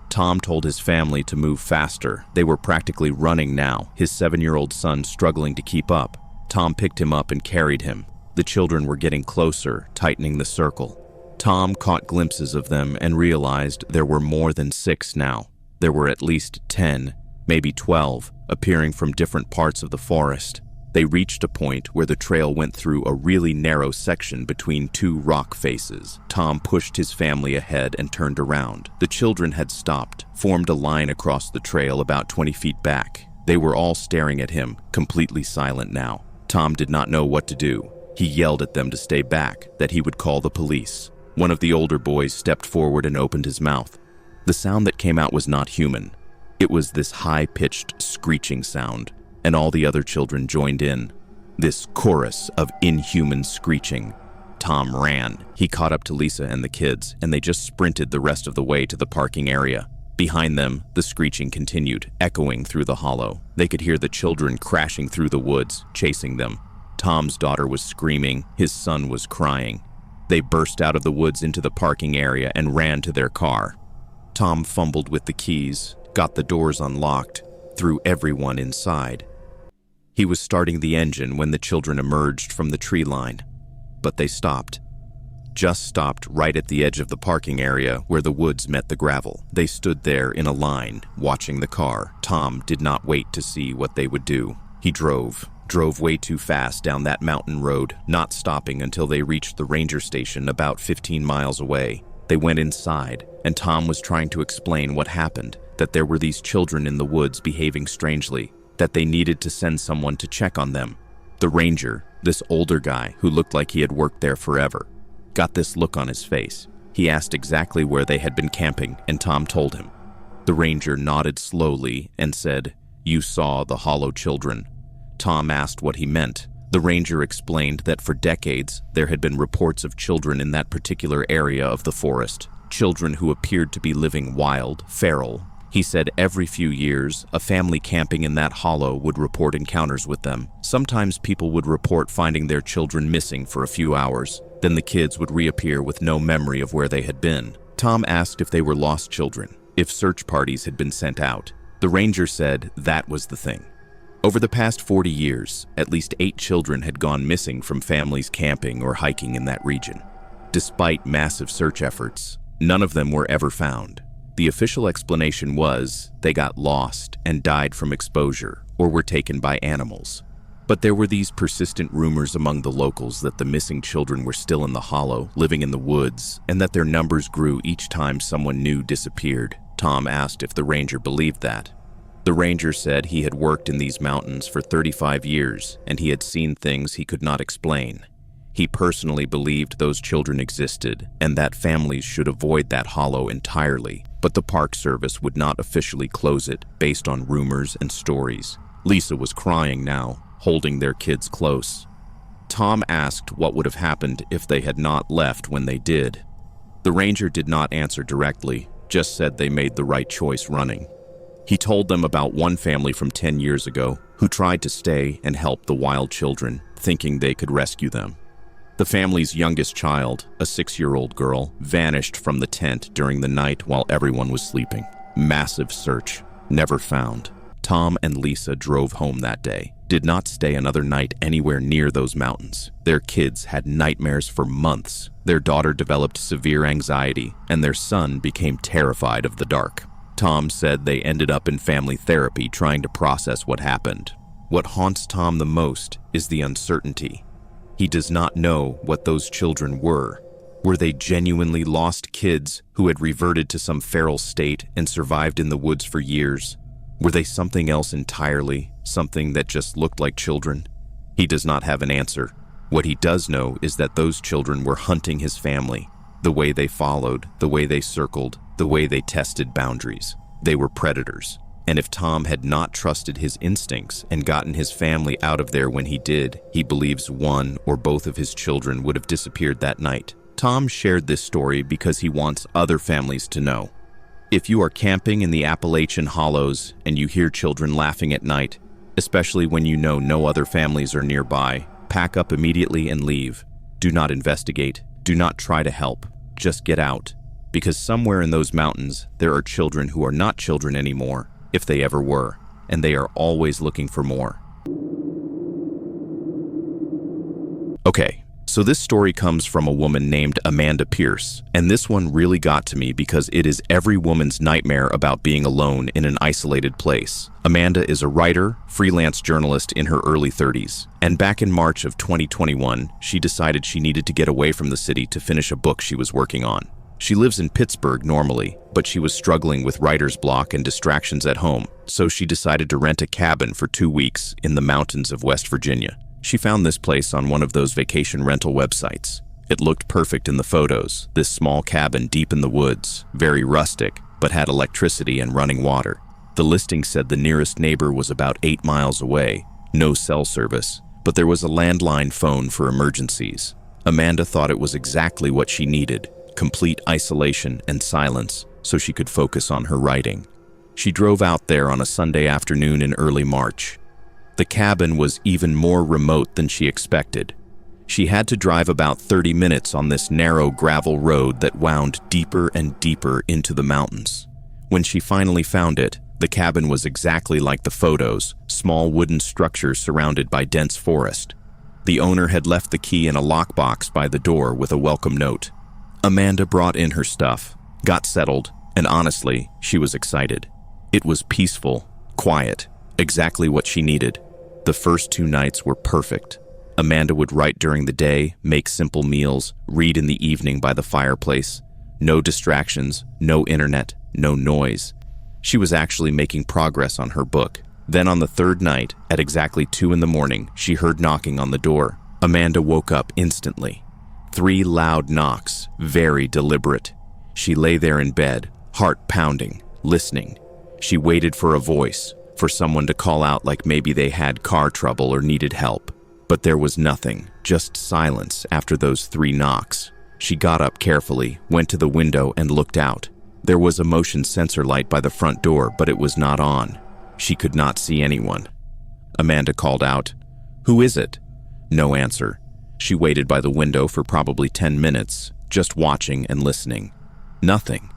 A: Tom told his family to move faster. They were practically running now, his 7-year-old son struggling to keep up. Tom picked him up and carried him. The children were getting closer, tightening the circle. Tom caught glimpses of them and realized there were more than 6 now. There were at least 10, maybe 12, appearing from different parts of the forest. They reached a point where the trail went through a really narrow section between 2 rock faces. Tom pushed his family ahead and turned around. The children had stopped, formed a line across the trail about 20 feet back. They were all staring at him, completely silent now. Tom did not know what to do. He yelled at them to stay back, that he would call the police. One of the older boys stepped forward and opened his mouth. The sound that came out was not human. It was this high-pitched screeching sound, and all the other children joined in. This chorus of inhuman screeching. Tom ran. He caught up to Lisa and the kids, and they just sprinted the rest of the way to the parking area. Behind them, the screeching continued, echoing through the hollow. They could hear the children crashing through the woods, chasing them. Tom's daughter was screaming. His son was crying. They burst out of the woods into the parking area and ran to their car. Tom fumbled with the keys, got the doors unlocked, threw everyone inside. He was starting the engine when the children emerged from the tree line. But they stopped. Just stopped right at the edge of the parking area where the woods met the gravel. They stood there in a line, watching the car. Tom did not wait to see what they would do. He drove way too fast down that mountain road, not stopping until they reached the ranger station about 15 miles away. They went inside, and Tom was trying to explain what happened, that there were these children in the woods behaving strangely, that they needed to send someone to check on them. The ranger, this older guy who looked like he had worked there forever, got this look on his face. He asked exactly where they had been camping, and Tom told him. The ranger nodded slowly and said, "You saw the hollow children." Tom asked what he meant. The ranger explained that for decades there had been reports of children in that particular area of the forest, children who appeared to be living wild, feral. He said every few years, a family camping in that hollow would report encounters with them. Sometimes people would report finding their children missing for a few hours. Then the kids would reappear with no memory of where they had been. Tom asked if they were lost children, if search parties had been sent out. The ranger said that was the thing. Over the past 40 years, at least 8 children had gone missing from families camping or hiking in that region. Despite massive search efforts, none of them were ever found. The official explanation was they got lost and died from exposure or were taken by animals. But there were these persistent rumors among the locals that the missing children were still in the hollow, living in the woods, and that their numbers grew each time someone new disappeared. Tom asked if the ranger believed that. The ranger said he had worked in these mountains for 35 years and he had seen things he could not explain. He personally believed those children existed and that families should avoid that hollow entirely, but the Park Service would not officially close it based on rumors and stories. Lisa was crying now, holding their kids close. Tom asked what would have happened if they had not left when they did. The ranger did not answer directly, just said they made the right choice running. He told them about one family from 10 years ago who tried to stay and help the wild children, thinking they could rescue them. The family's youngest child, a 6-year-old girl, vanished from the tent during the night while everyone was sleeping. Massive search, never found. Tom and Lisa drove home that day, did not stay another night anywhere near those mountains. Their kids had nightmares for months. Their daughter developed severe anxiety, and their son became terrified of the dark. Tom said they ended up in family therapy trying to process what happened. What haunts Tom the most is the uncertainty. He does not know what those children were. Were they genuinely lost kids who had reverted to some feral state and survived in the woods for years? Were they something else entirely, something that just looked like children? He does not have an answer. What he does know is that those children were hunting his family. The way they followed, the way they circled, the way they tested boundaries. They were predators. And if Tom had not trusted his instincts and gotten his family out of there when he did, he believes one or both of his children would have disappeared that night. Tom shared this story because he wants other families to know. If you are camping in the Appalachian hollows and you hear children laughing at night, especially when you know no other families are nearby, pack up immediately and leave. Do not investigate. Do not try to help. Just get out. Because somewhere in those mountains, there are children who are not children anymore, if they ever were, and they are always looking for more. Okay, so this story comes from a woman named Amanda Pierce, and this one really got to me because it is every woman's nightmare about being alone in an isolated place. Amanda is a writer, freelance journalist in her early 30s, and back in March of 2021, she decided she needed to get away from the city to finish a book she was working on. She lives in Pittsburgh normally, but she was struggling with writer's block and distractions at home, so she decided to rent a cabin for 2 weeks in the mountains of West Virginia. She found this place on one of those vacation rental websites. It looked perfect in the photos, this small cabin deep in the woods, very rustic, but had electricity and running water. The listing said the nearest neighbor was about 8 miles away, no cell service, but there was a landline phone for emergencies. Amanda thought it was exactly what she needed, complete isolation and silence, so she could focus on her writing. She drove out there on a Sunday afternoon in early March. The cabin was even more remote than she expected. She had to drive about 30 minutes on this narrow gravel road that wound deeper and deeper into the mountains. When she finally found it, the cabin was exactly like the photos, small wooden structures surrounded by dense forest. The owner had left the key in a lockbox by the door with a welcome note. Amanda brought in her stuff, got settled, and honestly, she was excited. It was peaceful, quiet, exactly what she needed. The first 2 nights were perfect. Amanda would write during the day, make simple meals, read in the evening by the fireplace. No distractions, no internet, no noise. She was actually making progress on her book. Then on the 3rd night, at exactly 2 in the morning, she heard knocking on the door. Amanda woke up instantly. 3 loud knocks, very deliberate. She lay there in bed, heart pounding, listening. She waited for a voice, for someone to call out like maybe they had car trouble or needed help. But there was nothing, just silence after those 3 knocks. She got up carefully, went to the window and looked out. There was a motion sensor light by the front door, but it was not on. She could not see anyone. Amanda called out, "Who is it?" No answer. She waited by the window for probably 10 minutes, just watching and listening. Nothing.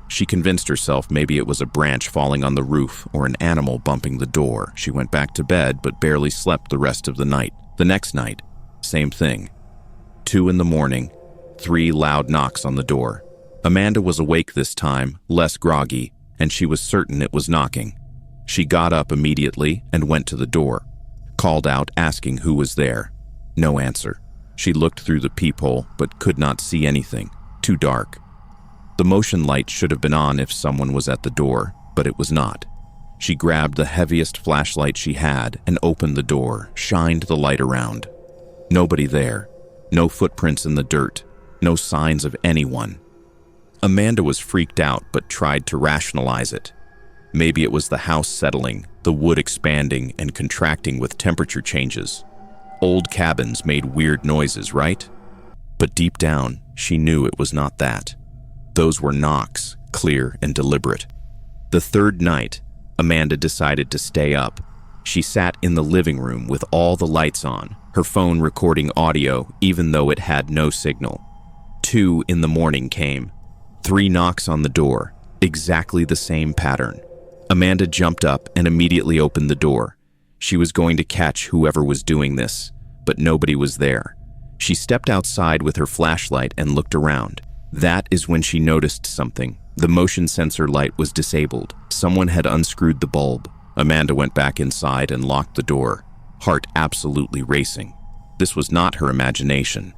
A: She convinced herself maybe it was a branch falling on the roof or an animal bumping the door. She went back to bed but barely slept the rest of the night. The next night, same thing. 2 in the morning, 3 loud knocks on the door. Amanda was awake this time, less groggy, and she was certain it was knocking. She got up immediately and went to the door, called out asking who was there. No answer. She looked through the peephole but could not see anything, too dark. The motion light should have been on if someone was at the door, but it was not. She grabbed the heaviest flashlight she had and opened the door, shined the light around. Nobody there. No footprints in the dirt. No signs of anyone. Amanda was freaked out but tried to rationalize it. Maybe it was the house settling, the wood expanding and contracting with temperature changes. Old cabins made weird noises, right? But deep down, she knew it was not that. Those were knocks, clear and deliberate. The 3rd night, Amanda decided to stay up. She sat in the living room with all the lights on, her phone recording audio even though it had no signal. 2 in the morning came. 3 knocks on the door, exactly the same pattern. Amanda jumped up and immediately opened the door. She was going to catch whoever was doing this, but nobody was there. She stepped outside with her flashlight and looked around. That is when she noticed something. The motion sensor light was disabled. Someone had unscrewed the bulb. Amanda went back inside and locked the door, heart absolutely racing. This was not her imagination.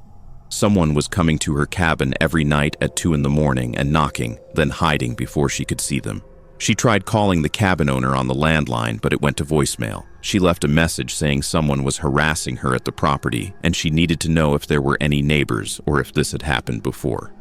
A: Someone was coming to her cabin every night at 2 in the morning and knocking, then hiding before she could see them. She tried calling the cabin owner on the landline, but it went to voicemail. She left a message saying someone was harassing her at the property, and she needed to know if there were any neighbors or if this had happened before.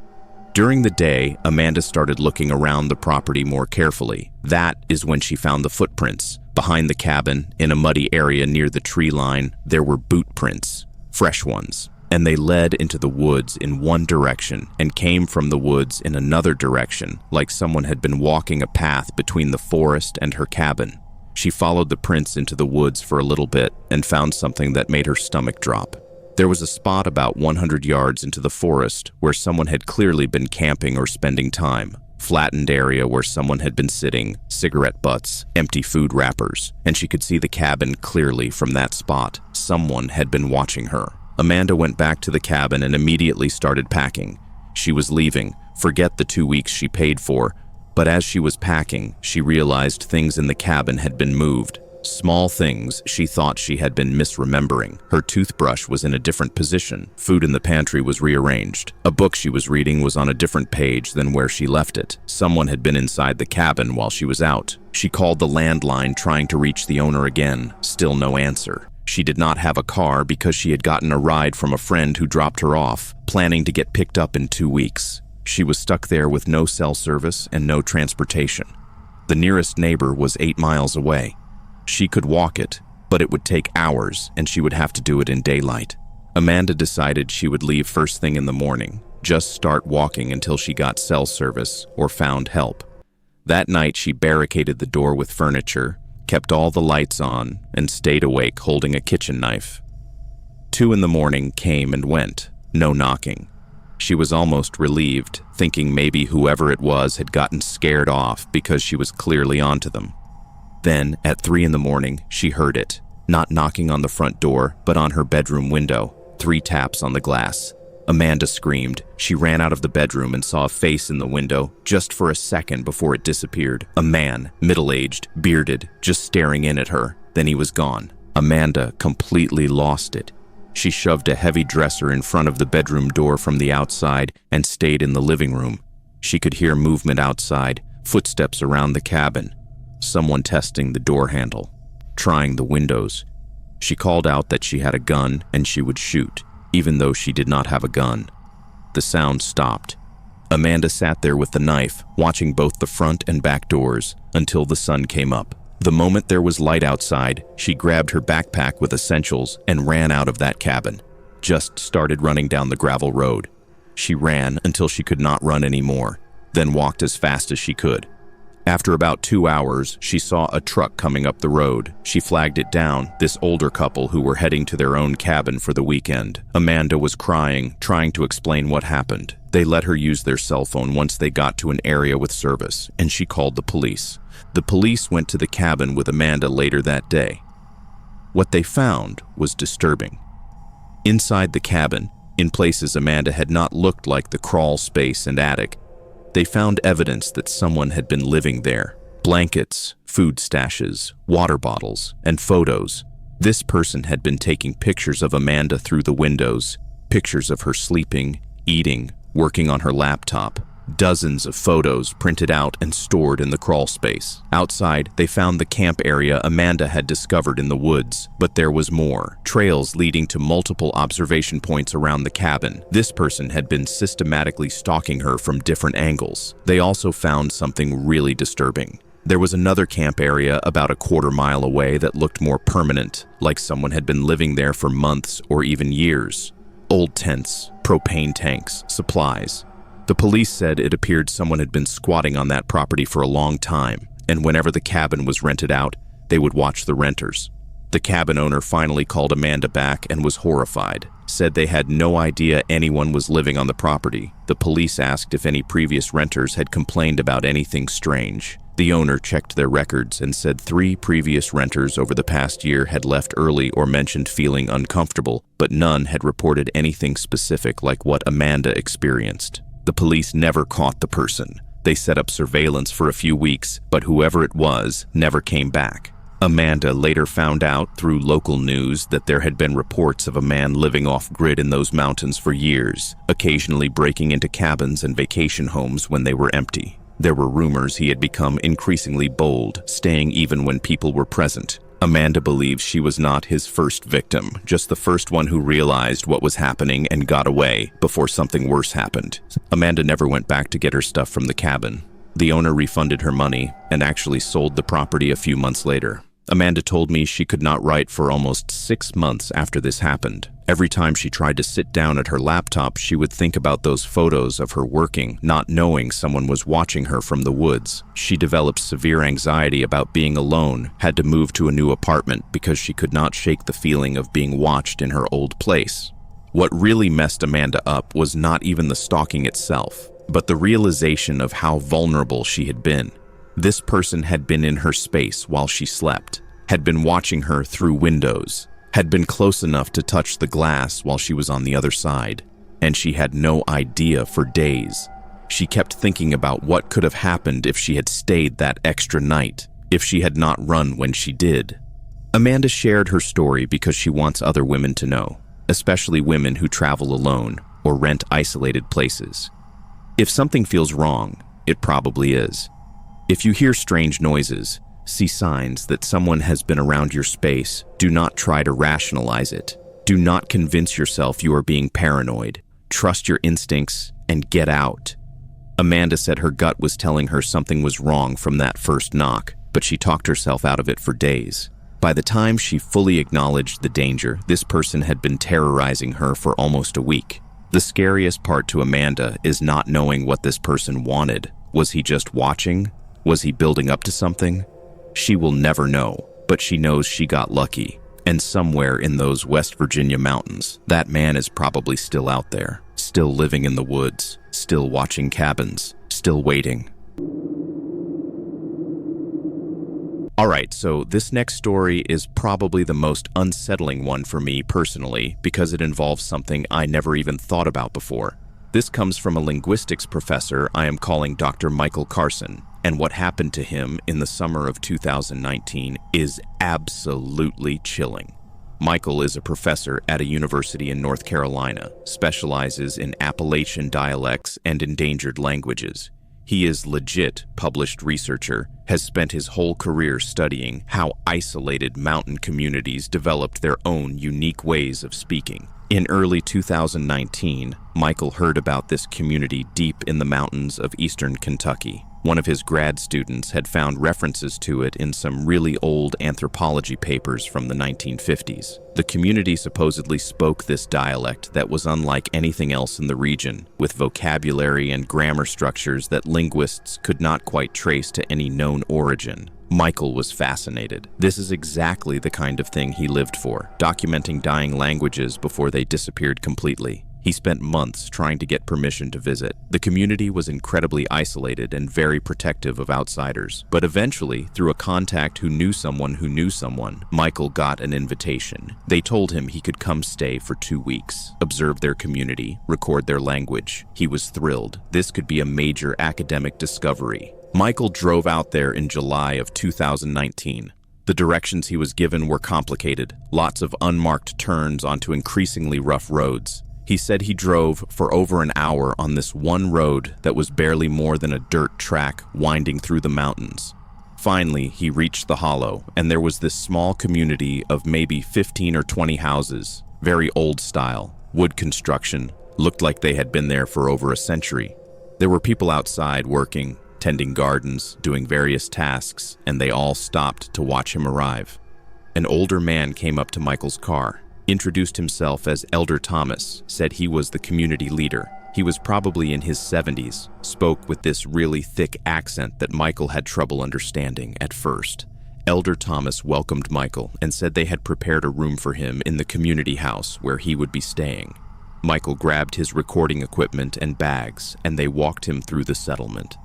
A: During the day, Amanda started looking around the property more carefully. That is when she found the footprints. Behind the cabin, in a muddy area near the tree line, there were boot prints, fresh ones, and they led into the woods in one direction and came from the woods in another direction, like someone had been walking a path between the forest and her cabin. She followed the prints into the woods for a little bit and found something that made her stomach drop. There was a spot about 100 yards into the forest where someone had clearly been camping or spending time. Flattened area where someone had been sitting, cigarette butts, empty food wrappers, and she could see the cabin clearly from that spot. Someone had been watching her. Amanda went back to the cabin and immediately started packing. She was leaving, forget the 2 weeks she paid for, but as she was packing, she realized things in the cabin had been moved. Small things she thought she had been misremembering. Her toothbrush was in a different position. Food in the pantry was rearranged. A book she was reading was on a different page than where she left it. Someone had been inside the cabin while she was out. She called the landline trying to reach the owner again. Still no answer. She did not have a car because she had gotten a ride from a friend who dropped her off, planning to get picked up in 2 weeks. She was stuck there with no cell service and no transportation. The nearest neighbor was 8 miles away. She could walk it, but it would take hours and she would have to do it in daylight. Amanda decided she would leave first thing in the morning, just start walking until she got cell service or found help. That night she barricaded the door with furniture, kept all the lights on, and stayed awake holding a kitchen knife. 2 in the morning came and went, no knocking. She was almost relieved, thinking maybe whoever it was had gotten scared off because she was clearly onto them. Then, at 3 in the morning, she heard it, not knocking on the front door, but on her bedroom window, 3 taps on the glass. Amanda screamed. She ran out of the bedroom and saw a face in the window just for a second before it disappeared. A man, middle-aged, bearded, just staring in at her. Then he was gone. Amanda completely lost it. She shoved a heavy dresser in front of the bedroom door from the outside and stayed in the living room. She could hear movement outside, footsteps around the cabin, someone testing the door handle, trying the windows. She called out that she had a gun and she would shoot, even though she did not have a gun. The sound stopped. Amanda sat there with the knife, watching both the front and back doors until the sun came up. The moment there was light outside, she grabbed her backpack with essentials and ran out of that cabin. Just started running down the gravel road. She ran until she could not run anymore, then walked as fast as she could. After about 2 hours, she saw a truck coming up the road. She flagged it down, this older couple who were heading to their own cabin for the weekend. Amanda was crying, trying to explain what happened. They let her use their cell phone once they got to an area with service, and she called the police. The police went to the cabin with Amanda later that day. What they found was disturbing. Inside the cabin, in places Amanda had not looked like the crawl space and attic, they found evidence that someone had been living there. Blankets, food stashes, water bottles, and photos. This person had been taking pictures of Amanda through the windows, pictures of her sleeping, eating, working on her laptop. Dozens of photos printed out and stored in the crawl space. Outside, they found the camp area Amanda had discovered in the woods, but there was more. Trails leading to multiple observation points around the cabin. This person had been systematically stalking her from different angles. They also found something really disturbing. There was another camp area about a quarter-mile away that looked more permanent, like someone had been living there for months or even years. Old tents, propane tanks, supplies. The police said it appeared someone had been squatting on that property for a long time, and whenever the cabin was rented out, they would watch the renters. The cabin owner finally called Amanda back and was horrified, said they had no idea anyone was living on the property. The police asked if any previous renters had complained about anything strange. The owner checked their records and said 3 previous renters over the past year had left early or mentioned feeling uncomfortable, but none had reported anything specific like what Amanda experienced. The police never caught the person. They set up surveillance for a few weeks, but whoever it was never came back. Amanda later found out through local news that there had been reports of a man living off-grid in those mountains for years, occasionally breaking into cabins and vacation homes when they were empty. There were rumors he had become increasingly bold, staying even when people were present. Amanda believes she was not his first victim, just the first one who realized what was happening and got away before something worse happened. Amanda never went back to get her stuff from the cabin. The owner refunded her money and actually sold the property a few months later. Amanda told me she could not write for almost 6 months after this happened. Every time she tried to sit down at her laptop, she would think about those photos of her working, not knowing someone was watching her from the woods. She developed severe anxiety about being alone, had to move to a new apartment because she could not shake the feeling of being watched in her old place. What really messed Amanda up was not even the stalking itself, but the realization of how vulnerable she had been. This person had been in her space while she slept, had been watching her through windows, had been close enough to touch the glass while she was on the other side, and she had no idea for days. She kept thinking about what could have happened if she had stayed that extra night, if she had not run when she did. Amanda shared her story because she wants other women to know, especially women who travel alone or rent isolated places. If something feels wrong, it probably is. If you hear strange noises, See signs that someone has been around your space. Do not try to rationalize it. Do not convince yourself you are being paranoid. Trust your instincts and get out. Amanda said her gut was telling her something was wrong from that first knock, but she talked herself out of it for days. By the time she fully acknowledged the danger, this person had been terrorizing her for almost a week. The scariest part to Amanda is not knowing what this person wanted. Was he just watching? Was he building up to something? She will never know, but she knows she got lucky. And somewhere in those West Virginia mountains, that man is probably still out there, still living in the woods, still watching cabins, still waiting. Alright, so this next story is probably the most unsettling one for me personally because it involves something I never even thought about before. This comes from a linguistics professor I am calling Dr. Michael Carson, and what happened to him in the summer of 2019 is absolutely chilling. Michael is a professor at a university in North Carolina, specializes in Appalachian dialects and endangered languages. He is legit published researcher, has spent his whole career studying how isolated mountain communities developed their own unique ways of speaking. In early 2019, Michael heard about this community deep in the mountains of eastern Kentucky. One of his grad students had found references to it in some really old anthropology papers from the 1950s. The community supposedly spoke this dialect that was unlike anything else in the region, with vocabulary and grammar structures that linguists could not quite trace to any known origin. Michael was fascinated. This is exactly the kind of thing he lived for, documenting dying languages before they disappeared completely. He spent months trying to get permission to visit. The community was incredibly isolated and very protective of outsiders. But eventually, through a contact who knew someone, Michael got an invitation. They told him he could come stay for 2 weeks, observe their community, record their language. He was thrilled. This could be a major academic discovery. Michael drove out there in July of 2019. The directions he was given were complicated, lots of unmarked turns onto increasingly rough roads. He said he drove for over an hour on this one road that was barely more than a dirt track winding through the mountains. Finally, he reached the hollow, and there was this small community of maybe 15 or 20 houses, very old style, wood construction, looked like they had been there for over a century. There were people outside working, tending gardens, doing various tasks, and they all stopped to watch him arrive. An older man came up to Michael's car, introduced himself as Elder Thomas, said he was the community leader. He was probably in his 70s, spoke with this really thick accent that Michael had trouble understanding at first. Elder Thomas welcomed Michael and said they had prepared a room for him in the community house where he would be staying. Michael grabbed his recording equipment and bags, and they walked him through the settlement.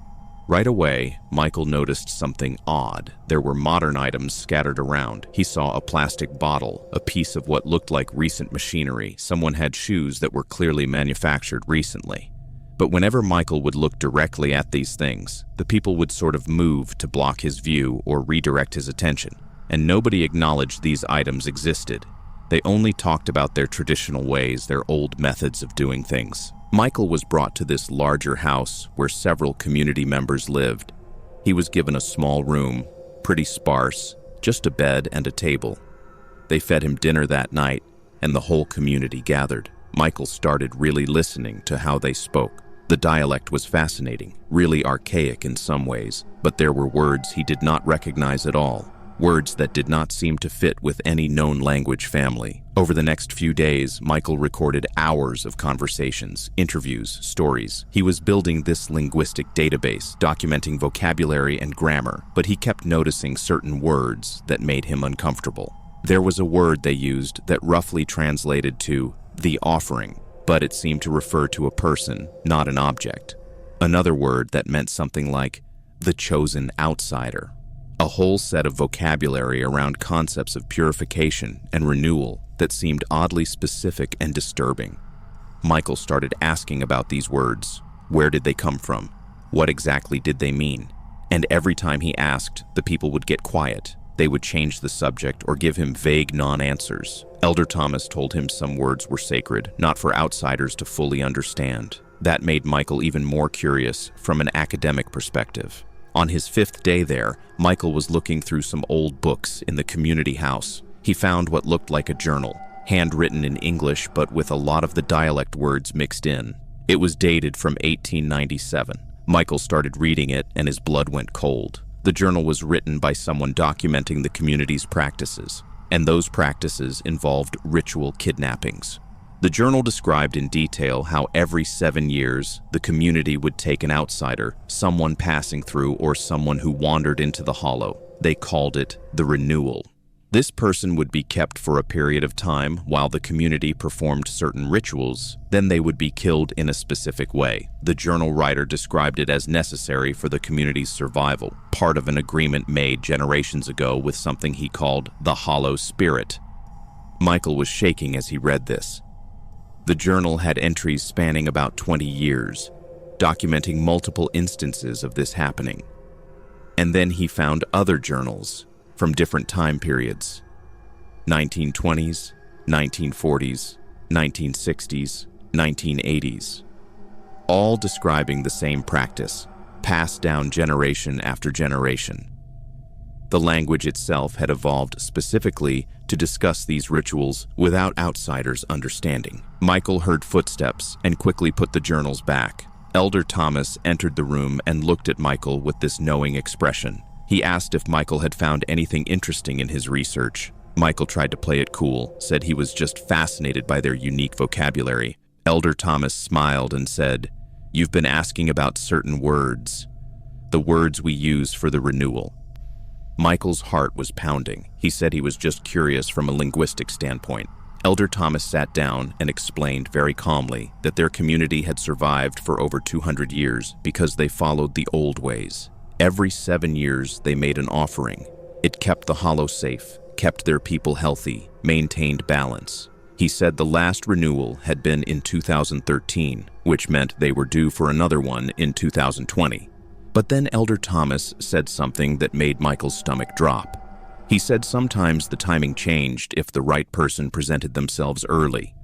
A: Right away, Michael noticed something odd. There were modern items scattered around. He saw a plastic bottle, a piece of what looked like recent machinery. Someone had shoes that were clearly manufactured recently. But whenever Michael would look directly at these things, the people would sort of move to block his view or redirect his attention, and nobody acknowledged these items existed. They only talked about their traditional ways, their old methods of doing things. Michael was brought to this larger house where several community members lived. He was given a small room, pretty sparse, just a bed and a table. They fed him dinner that night, and the whole community gathered. Michael started really listening to how they spoke. The dialect was fascinating, really archaic in some ways, but there were words he did not recognize at all. Words that did not seem to fit with any known language family. Over the next few days, Michael recorded hours of conversations, interviews, stories. He was building this linguistic database, documenting vocabulary and grammar, but he kept noticing certain words that made him uncomfortable. There was a word they used that roughly translated to the offering, but it seemed to refer to a person, not an object. Another word that meant something like the chosen outsider. A whole set of vocabulary around concepts of purification and renewal that seemed oddly specific and disturbing. Michael started asking about these words. Where did they come from? What exactly did they mean? And every time he asked, the people would get quiet. They would change the subject or give him vague non-answers. Elder Thomas told him some words were sacred, not for outsiders to fully understand. That made Michael even more curious from an academic perspective. On his 5th day there, Michael was looking through some old books in the community house. He found what looked like a journal, handwritten in English but with a lot of the dialect words mixed in. It was dated from 1897. Michael started reading it and his blood went cold. The journal was written by someone documenting the community's practices, and those practices involved ritual kidnappings. The journal described in detail how every 7 years, the community would take an outsider, someone passing through or someone who wandered into the hollow. They called it the renewal. This person would be kept for a period of time while the community performed certain rituals, then they would be killed in a specific way. The journal writer described it as necessary for the community's survival, part of an agreement made generations ago with something he called the hollow spirit. Michael was shaking as he read this. The journal had entries spanning about 20 years, documenting multiple instances of this happening. And then he found other journals from different time periods: 1920s, 1940s, 1960s, 1980s, all describing the same practice, passed down generation after generation. The language itself had evolved specifically to discuss these rituals without outsiders understanding. Michael heard footsteps and quickly put the journals back. Elder Thomas entered the room and looked at Michael with this knowing expression. He asked if Michael had found anything interesting in his research. Michael tried to play it cool, said he was just fascinated by their unique vocabulary. Elder Thomas smiled and said, "You've been asking about certain words, the words we use for the renewal." Michael's heart was pounding. He said he was just curious from a linguistic standpoint. Elder Thomas sat down and explained very calmly that their community had survived for over 200 years because they followed the old ways. Every 7 years they made an offering. It kept the hollow safe, kept their people healthy, maintained balance. He said the last renewal had been in 2013, which meant they were due for another one in 2020. But then Elder Thomas said something that made Michael's stomach drop. He said sometimes the timing changed if the right person presented themselves early.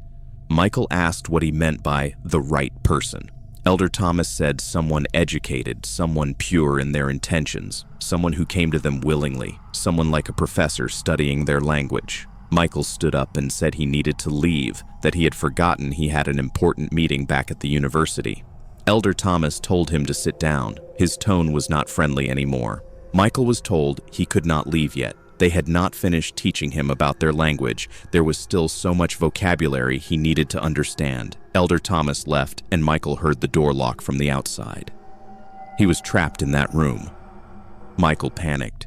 A: Michael asked what he meant by the right person. Elder Thomas said someone educated, someone pure in their intentions, someone who came to them willingly, someone like a professor studying their language. Michael stood up and said he needed to leave, that he had forgotten he had an important meeting back at the university. Elder Thomas told him to sit down. His tone was not friendly anymore. Michael was told he could not leave yet. They had not finished teaching him about their language. There was still so much vocabulary he needed to understand. Elder Thomas left, and Michael heard the door lock from the outside. He was trapped in that room. Michael panicked.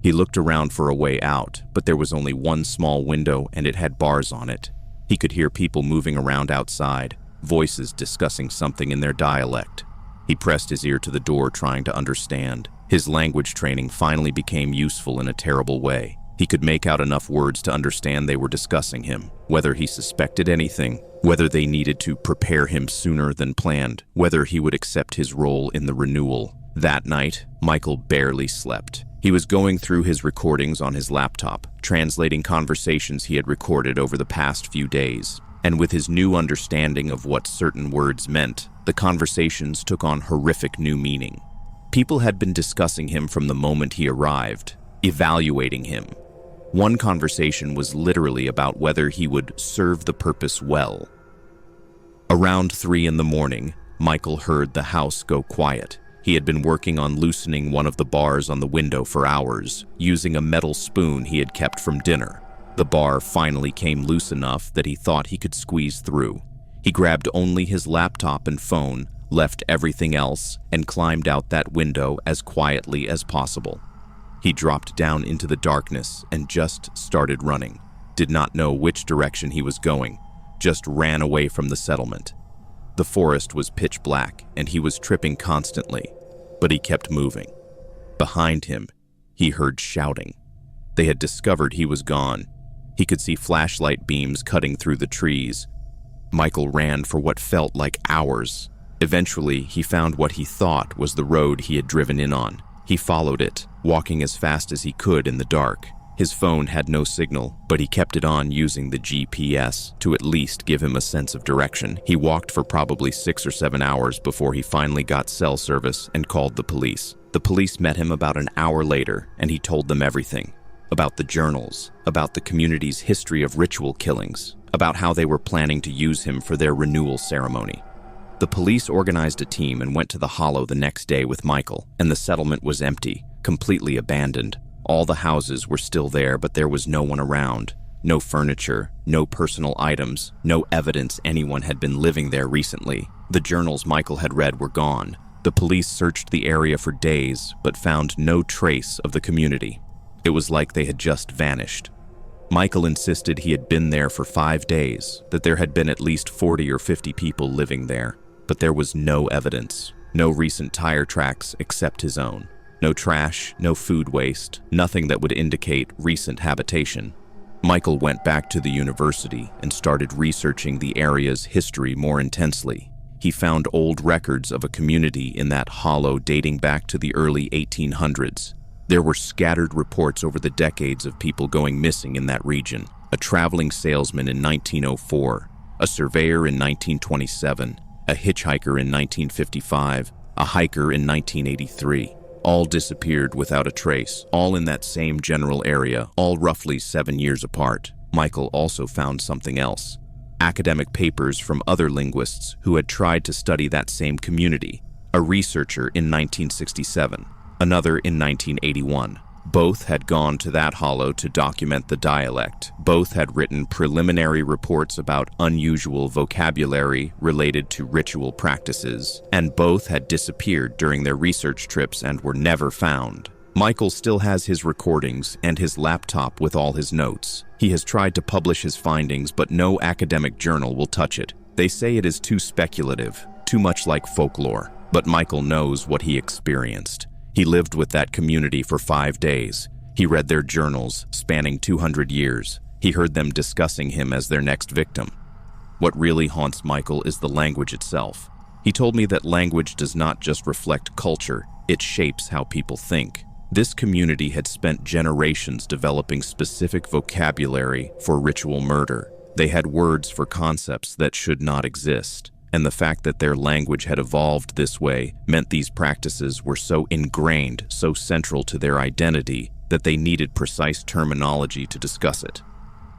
A: He looked around for a way out, but there was only one small window and it had bars on it. He could hear people moving around outside, voices discussing something in their dialect. He pressed his ear to the door, trying to understand. His language training finally became useful in a terrible way. He could make out enough words to understand they were discussing him, whether he suspected anything, whether they needed to prepare him sooner than planned, whether he would accept his role in the renewal. That night, Michael barely slept. He was going through his recordings on his laptop, translating conversations he had recorded over the past few days. And with his new understanding of what certain words meant, the conversations took on horrific new meaning. People had been discussing him from the moment he arrived, evaluating him. One conversation was literally about whether he would serve the purpose well. Around 3 in the morning, Michael heard the house go quiet. He had been working on loosening one of the bars on the window for hours, using a metal spoon he had kept from dinner. The bar finally came loose enough that he thought he could squeeze through. He grabbed only his laptop and phone, left everything else, and climbed out that window as quietly as possible. He dropped down into the darkness and just started running. Did not know which direction he was going, just ran away from the settlement. The forest was pitch black and he was tripping constantly, but he kept moving. Behind him, he heard shouting. They had discovered he was gone. He could see flashlight beams cutting through the trees. Michael ran for what felt like hours. Eventually, he found what he thought was the road he had driven in on. He followed it, walking as fast as he could in the dark. His phone had no signal, but he kept it on using the GPS to at least give him a sense of direction. He walked for probably 6 or 7 hours before he finally got cell service and called the police. The police met him about an hour later, and he told them everything. About the journals, about the community's history of ritual killings, about how they were planning to use him for their renewal ceremony. The police organized a team and went to the hollow the next day with Michael, and the settlement was empty, completely abandoned. All the houses were still there, but there was no one around. No furniture, no personal items, no evidence anyone had been living there recently. The journals Michael had read were gone. The police searched the area for days, but found no trace of the community. It was like they had just vanished. Michael insisted he had been there for 5 days, that there had been at least 40 or 50 people living there, but there was no evidence, no recent tire tracks except his own. No trash, no food waste, nothing that would indicate recent habitation. Michael went back to the university and started researching the area's history more intensely. He found old records of a community in that hollow dating back to the early 1800s. There were scattered reports over the decades of people going missing in that region. A traveling salesman in 1904, a surveyor in 1927, a hitchhiker in 1955, a hiker in 1983. All disappeared without a trace, all in that same general area, all roughly 7 years apart. Michael also found something else. Academic papers from other linguists who had tried to study that same community. A researcher in 1967, another in 1981. Both had gone to that hollow to document the dialect. Both had written preliminary reports about unusual vocabulary related to ritual practices, and both had disappeared during their research trips and were never found. Michael still has his recordings and his laptop with all his notes. He has tried to publish his findings, but no academic journal will touch it. They say it is too speculative, too much like folklore. But Michael knows what he experienced. He lived with that community for 5 days. He read their journals, spanning 200 years. He heard them discussing him as their next victim. What really haunts Michael is the language itself. He told me that language does not just reflect culture, it shapes how people think. This community had spent generations developing specific vocabulary for ritual murder. They had words for concepts that should not exist. And the fact that their language had evolved this way meant these practices were so ingrained, so central to their identity, that they needed precise terminology to discuss it.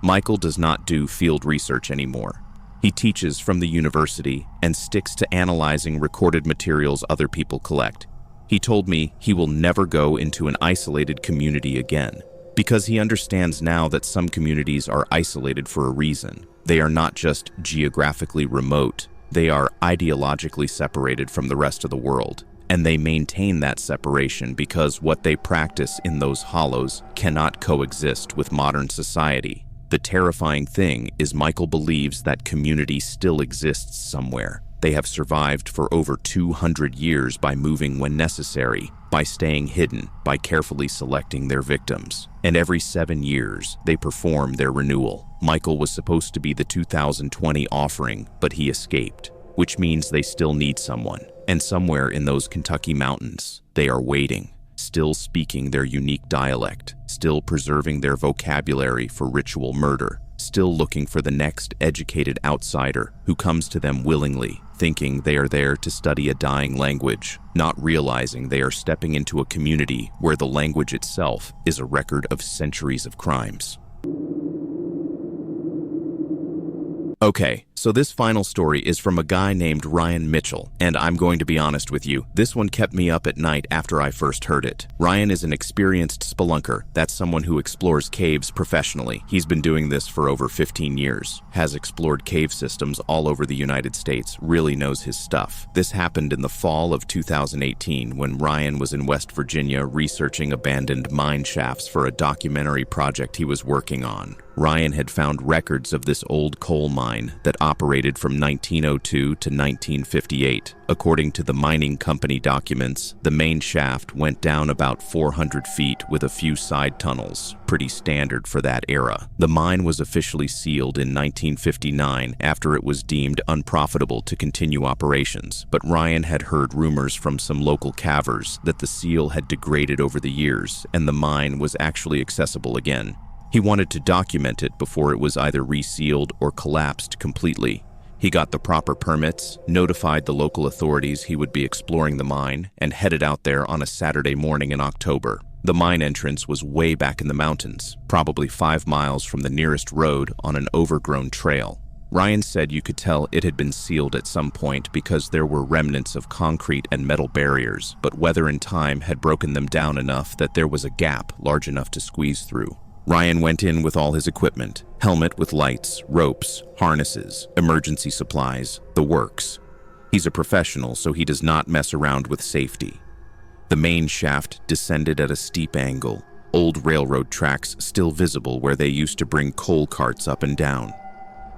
A: Michael does not do field research anymore. He teaches from the university and sticks to analyzing recorded materials other people collect. He told me he will never go into an isolated community again, because he understands now that some communities are isolated for a reason. They are not just geographically remote. They are ideologically separated from the rest of the world, and they maintain that separation because what they practice in those hollows cannot coexist with modern society. The terrifying thing is Michael believes that community still exists somewhere. They have survived for over 200 years by moving when necessary, by staying hidden, by carefully selecting their victims. And every 7 years, they perform their renewal. Michael was supposed to be the 2020 offering, but he escaped, which means they still need someone. And somewhere in those Kentucky mountains, they are waiting, still speaking their unique dialect, still preserving their vocabulary for ritual murder, still looking for the next educated outsider who comes to them willingly, thinking they are there to study a dying language, not realizing they are stepping into a community where the language itself is a record of centuries of crimes. Okay, so this final story is from a guy named Ryan Mitchell, and I'm going to be honest with you, this one kept me up at night after I first heard it. Ryan is an experienced spelunker. That's someone who explores caves professionally. He's been doing this for over 15 years, has explored cave systems all over the United States, really knows his stuff. This happened in the fall of 2018 when Ryan was in West Virginia researching abandoned mine shafts for a documentary project he was working on. Ryan had found records of this old coal mine that operated from 1902 to 1958. According to the mining company documents, the main shaft went down about 400 feet with a few side tunnels, pretty standard for that era. The mine was officially sealed in 1959 after it was deemed unprofitable to continue operations, but Ryan had heard rumors from some local cavers that the seal had degraded over the years and the mine was actually accessible again. He wanted to document it before it was either resealed or collapsed completely. He got the proper permits, notified the local authorities he would be exploring the mine, and headed out there on a Saturday morning in October. The mine entrance was way back in the mountains, probably 5 miles from the nearest road on an overgrown trail. Ryan said you could tell it had been sealed at some point because there were remnants of concrete and metal barriers, but weather and time had broken them down enough that there was a gap large enough to squeeze through. Ryan went in with all his equipment, helmet with lights, ropes, harnesses, emergency supplies, the works. He's a professional, so he does not mess around with safety. The main shaft descended at a steep angle, old railroad tracks still visible where they used to bring coal carts up and down.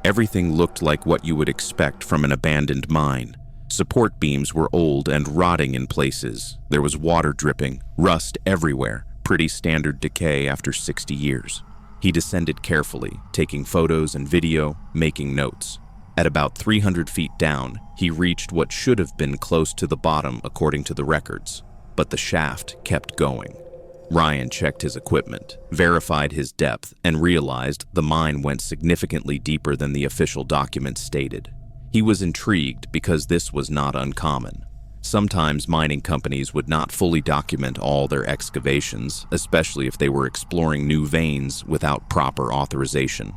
A: Everything looked like what you would expect from an abandoned mine. Support beams were old and rotting in places. There was water dripping, rust everywhere. Pretty standard decay after 60 years. He descended carefully, taking photos and video, making notes. At about 300 feet down, he reached what should have been close to the bottom according to the records, but the shaft kept going. Ryan checked his equipment, verified his depth, and realized the mine went significantly deeper than the official documents stated. He was intrigued because this was not uncommon. Sometimes mining companies would not fully document all their excavations, especially if they were exploring new veins without proper authorization.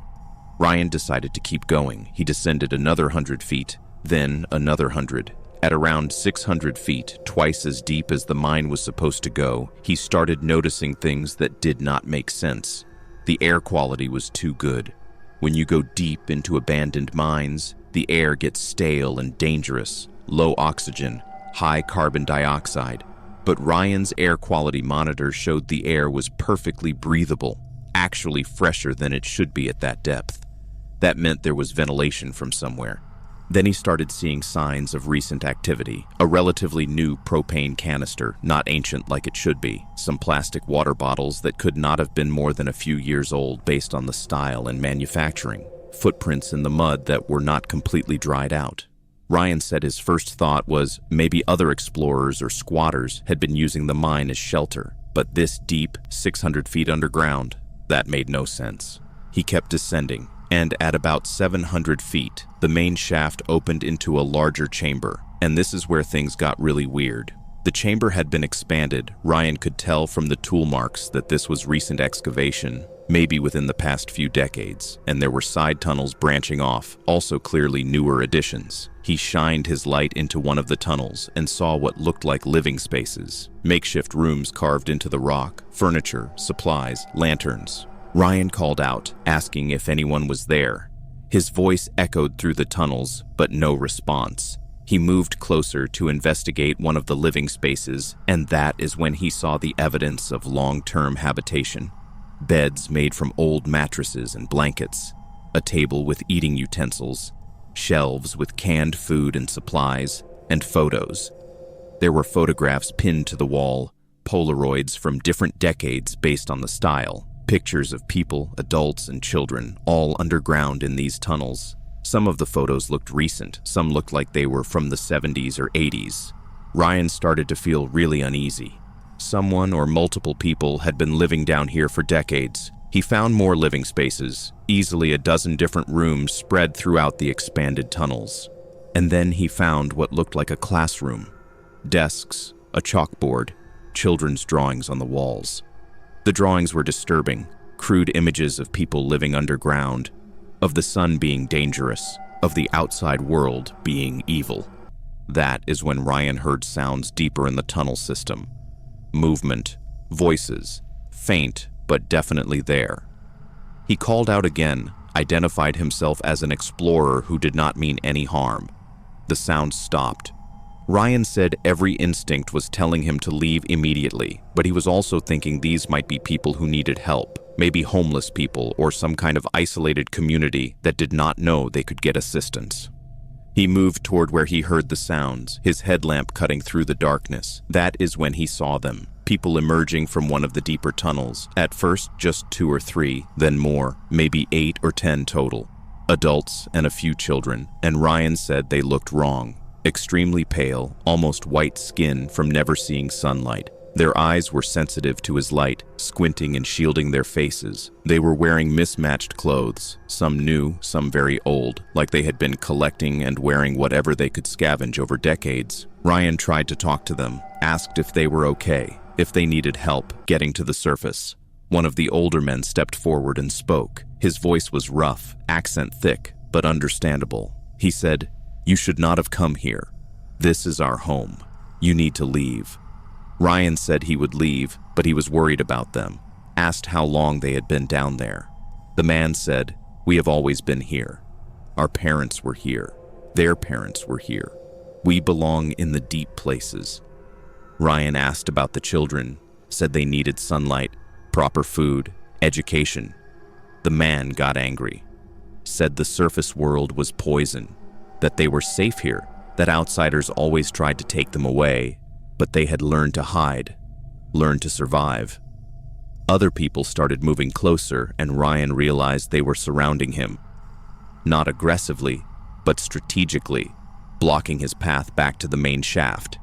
A: Ryan decided to keep going. He descended another 100 feet, then another 100. At around 600 feet, twice as deep as the mine was supposed to go, he started noticing things that did not make sense. The air quality was too good. When you go deep into abandoned mines, the air gets stale and dangerous, low oxygen, high carbon dioxide, but Ryan's air quality monitor showed the air was perfectly breathable, actually fresher than it should be at that depth. That meant there was ventilation from somewhere. Then he started seeing signs of recent activity, a relatively new propane canister, not ancient like it should be, some plastic water bottles that could not have been more than a few years old based on the style and manufacturing, footprints in the mud that were not completely dried out. Ryan said his first thought was maybe other explorers or squatters had been using the mine as shelter, but this deep, 600 feet underground, that made no sense. He kept descending, and at about 700 feet, the main shaft opened into a larger chamber, and this is where things got really weird. The chamber had been expanded. Ryan could tell from the tool marks that this was recent excavation, maybe within the past few decades, and there were side tunnels branching off, also clearly newer additions. He shined his light into one of the tunnels and saw what looked like living spaces, makeshift rooms carved into the rock, furniture, supplies, lanterns. Ryan called out, asking if anyone was there. His voice echoed through the tunnels, but no response. He moved closer to investigate one of the living spaces, and that is when he saw the evidence of long-term habitation. Beds made from old mattresses and blankets, a table with eating utensils, shelves with canned food and supplies, and photos. There were photographs pinned to the wall, Polaroids from different decades based on the style, pictures of people, adults, and children, all underground in these tunnels. Some of the photos looked recent, some looked like they were from the 70s or 80s. Ryan started to feel really uneasy. Someone or multiple people had been living down here for decades. He found more living spaces, easily a dozen different rooms spread throughout the expanded tunnels. And then he found what looked like a classroom. Desks, a chalkboard, children's drawings on the walls. The drawings were disturbing, crude images of people living underground, of the sun being dangerous, of the outside world being evil. That is when Ryan heard sounds deeper in the tunnel system. Movement, voices, faint but definitely there. He called out again, identified himself as an explorer who did not mean any harm. The sound stopped. Ryan said every instinct was telling him to leave immediately, but he was also thinking these might be people who needed help. Maybe homeless people or some kind of isolated community that did not know they could get assistance. He moved toward where he heard the sounds, his headlamp cutting through the darkness. That is when he saw them, people emerging from one of the deeper tunnels. At first, just 2 or 3, then more, maybe 8 or 10 total. Adults and a few children, and Ryan said they looked wrong. Extremely pale, almost white skin from never seeing sunlight. Their eyes were sensitive to his light, squinting and shielding their faces. They were wearing mismatched clothes, some new, some very old, like they had been collecting and wearing whatever they could scavenge over decades. Ryan tried to talk to them, asked if they were okay, if they needed help getting to the surface. One of the older men stepped forward and spoke. His voice was rough, accent thick, but understandable. He said, "You should not have come here. This is our home. You need to leave." Ryan said he would leave, but he was worried about them, asked how long they had been down there. The man said, "We have always been here. Our parents were here. Their parents were here. We belong in the deep places." Ryan asked about the children, said they needed sunlight, proper food, education. The man got angry, said the surface world was poison, that they were safe here, that outsiders always tried to take them away, but they had learned to hide, learned to survive. Other people started moving closer, and Ryan realized they were surrounding him. Not aggressively, but strategically, blocking his path back to the main shaft.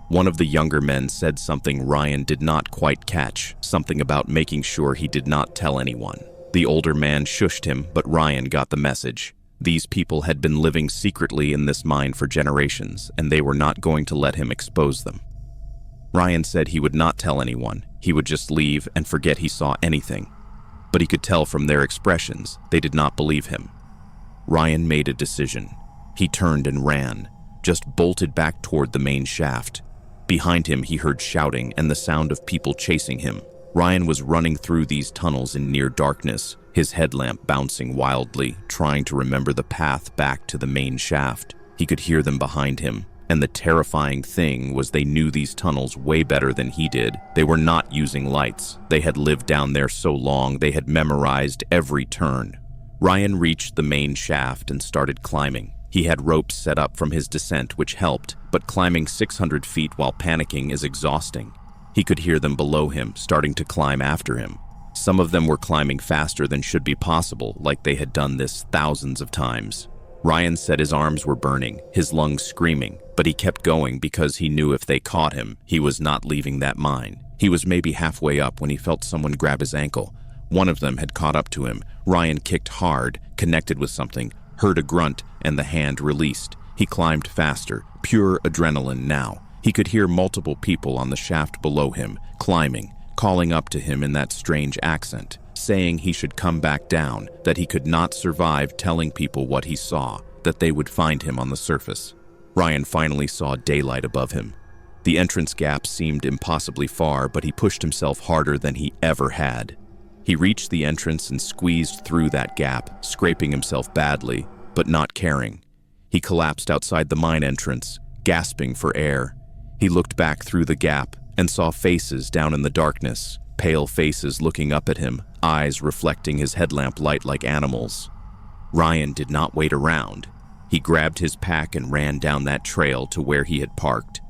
A: One of the younger men said something Ryan did not quite catch, something about making sure he did not tell anyone. The older man shushed him, but Ryan got the message. These people had been living secretly in this mine for generations, and they were not going to let him expose them. Ryan said he would not tell anyone. He would just leave and forget he saw anything. But he could tell from their expressions they did not believe him. Ryan made a decision. He turned and ran, just bolted back toward the main shaft. Behind him, he heard shouting and the sound of people chasing him. Ryan was running through these tunnels in near darkness, his headlamp bouncing wildly, trying to remember the path back to the main shaft. He could hear them behind him, and the terrifying thing was they knew these tunnels way better than he did. They were not using lights. They had lived down there so long, they had memorized every turn. Ryan reached the main shaft and started climbing. He had ropes set up from his descent, which helped, but climbing 600 feet while panicking is exhausting. He could hear them below him, starting to climb after him. Some of them were climbing faster than should be possible, like they had done this thousands of times. Ryan said his arms were burning, his lungs screaming, but he kept going because he knew if they caught him, he was not leaving that mine. He was maybe halfway up when he felt someone grab his ankle. One of them had caught up to him. Ryan kicked hard, connected with something, heard a grunt, and the hand released. He climbed faster, pure adrenaline now. He could hear multiple people on the shaft below him, climbing, calling up to him in that strange accent, saying he should come back down, that he could not survive telling people what he saw, that they would find him on the surface. Ryan finally saw daylight above him. The entrance gap seemed impossibly far, but he pushed himself harder than he ever had. He reached the entrance and squeezed through that gap, scraping himself badly, but not caring. He collapsed outside the mine entrance, gasping for air. He looked back through the gap and saw faces down in the darkness, pale faces looking up at him, eyes reflecting his headlamp light like animals. Ryan did not wait around. He grabbed his pack and ran down that trail to where he had parked,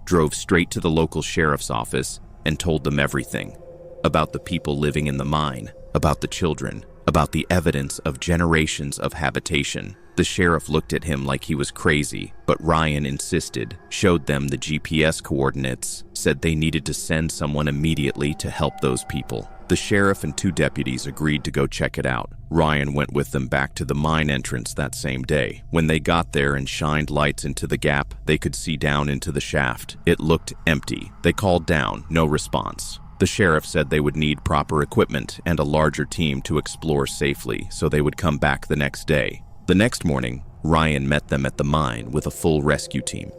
A: drove straight to the local sheriff's office and told them everything. About the people living in the mine, about the children, about the evidence of generations of habitation. The sheriff looked at him like he was crazy, but Ryan insisted, showed them the GPS coordinates, said they needed to send someone immediately to help those people. The sheriff and 2 deputies agreed to go check it out. Ryan went with them back to the mine entrance that same day. When they got there and shined lights into the gap, they could see down into the shaft. It looked empty. They called down, no response. The sheriff said they would need proper equipment and a larger team to explore safely, so they would come back the next day. The next morning, Ryan met them at the mine with a full rescue team.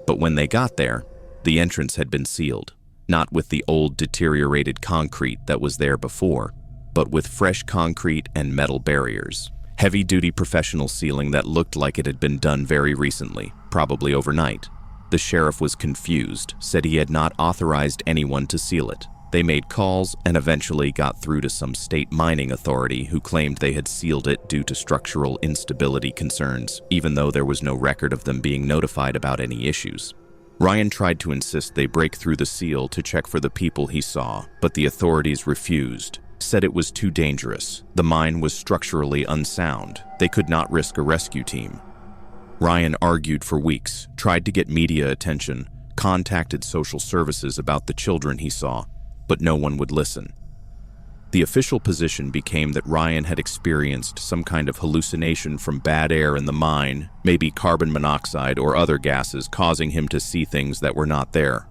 A: But when they got there, the entrance had been sealed, not with the old deteriorated concrete that was there before, but with fresh concrete and metal barriers. Heavy-duty professional sealing that looked like it had been done very recently, probably overnight. The sheriff was confused, said he had not authorized anyone to seal it. They made calls and eventually got through to some state mining authority who claimed they had sealed it due to structural instability concerns, even though there was no record of them being notified about any issues. Ryan tried to insist they break through the seal to check for the people he saw, but the authorities refused, said it was too dangerous. The mine was structurally unsound. They could not risk a rescue team. Ryan argued for weeks, tried to get media attention, contacted social services about the children he saw, but no one would listen. The official position became that Ryan had experienced some kind of hallucination from bad air in the mine, maybe carbon monoxide or other gases causing him to see things that were not there.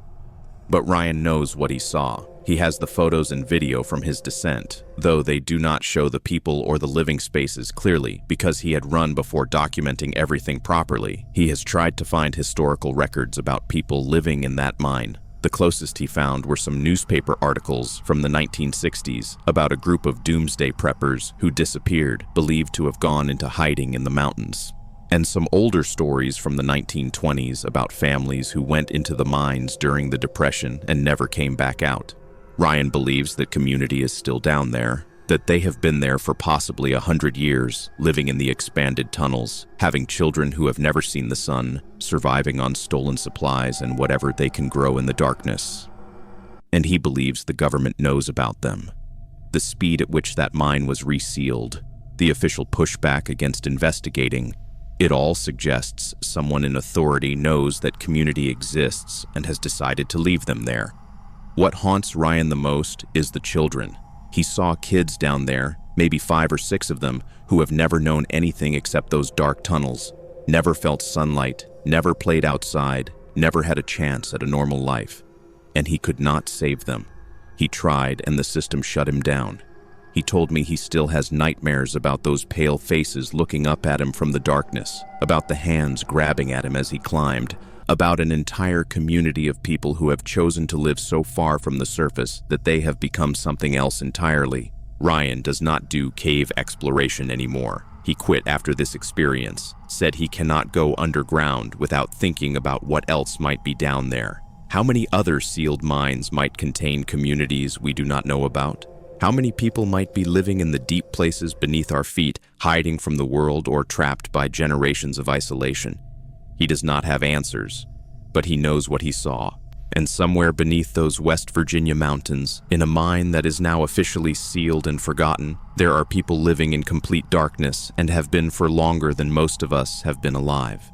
A: But Ryan knows what he saw. He has the photos and video from his descent, though they do not show the people or the living spaces clearly because he had run before documenting everything properly. He has tried to find historical records about people living in that mine. The closest he found were some newspaper articles from the 1960s about a group of doomsday preppers who disappeared, believed to have gone into hiding in the mountains, and some older stories from the 1920s about families who went into the mines during the Depression and never came back out. Ryan believes that community is still down there, that they have been there for possibly 100 years, living in the expanded tunnels, having children who have never seen the sun, surviving on stolen supplies and whatever they can grow in the darkness. And he believes the government knows about them. The speed at which that mine was resealed, the official pushback against investigating, it all suggests someone in authority knows that community exists and has decided to leave them there. What haunts Ryan the most is the children. He saw kids down there, maybe 5 or 6 of them, who have never known anything except those dark tunnels, never felt sunlight, never played outside, never had a chance at a normal life. And he could not save them. He tried and the system shut him down. He told me he still has nightmares about those pale faces looking up at him from the darkness, about the hands grabbing at him as he climbed, about an entire community of people who have chosen to live so far from the surface that they have become something else entirely. Ryan does not do cave exploration anymore. He quit after this experience, said he cannot go underground without thinking about what else might be down there. How many other sealed mines might contain communities we do not know about? How many people might be living in the deep places beneath our feet, hiding from the world or trapped by generations of isolation? He does not have answers, but he knows what he saw. And somewhere beneath those West Virginia mountains, in a mine that is now officially sealed and forgotten, there are people living in complete darkness and have been for longer than most of us have been alive.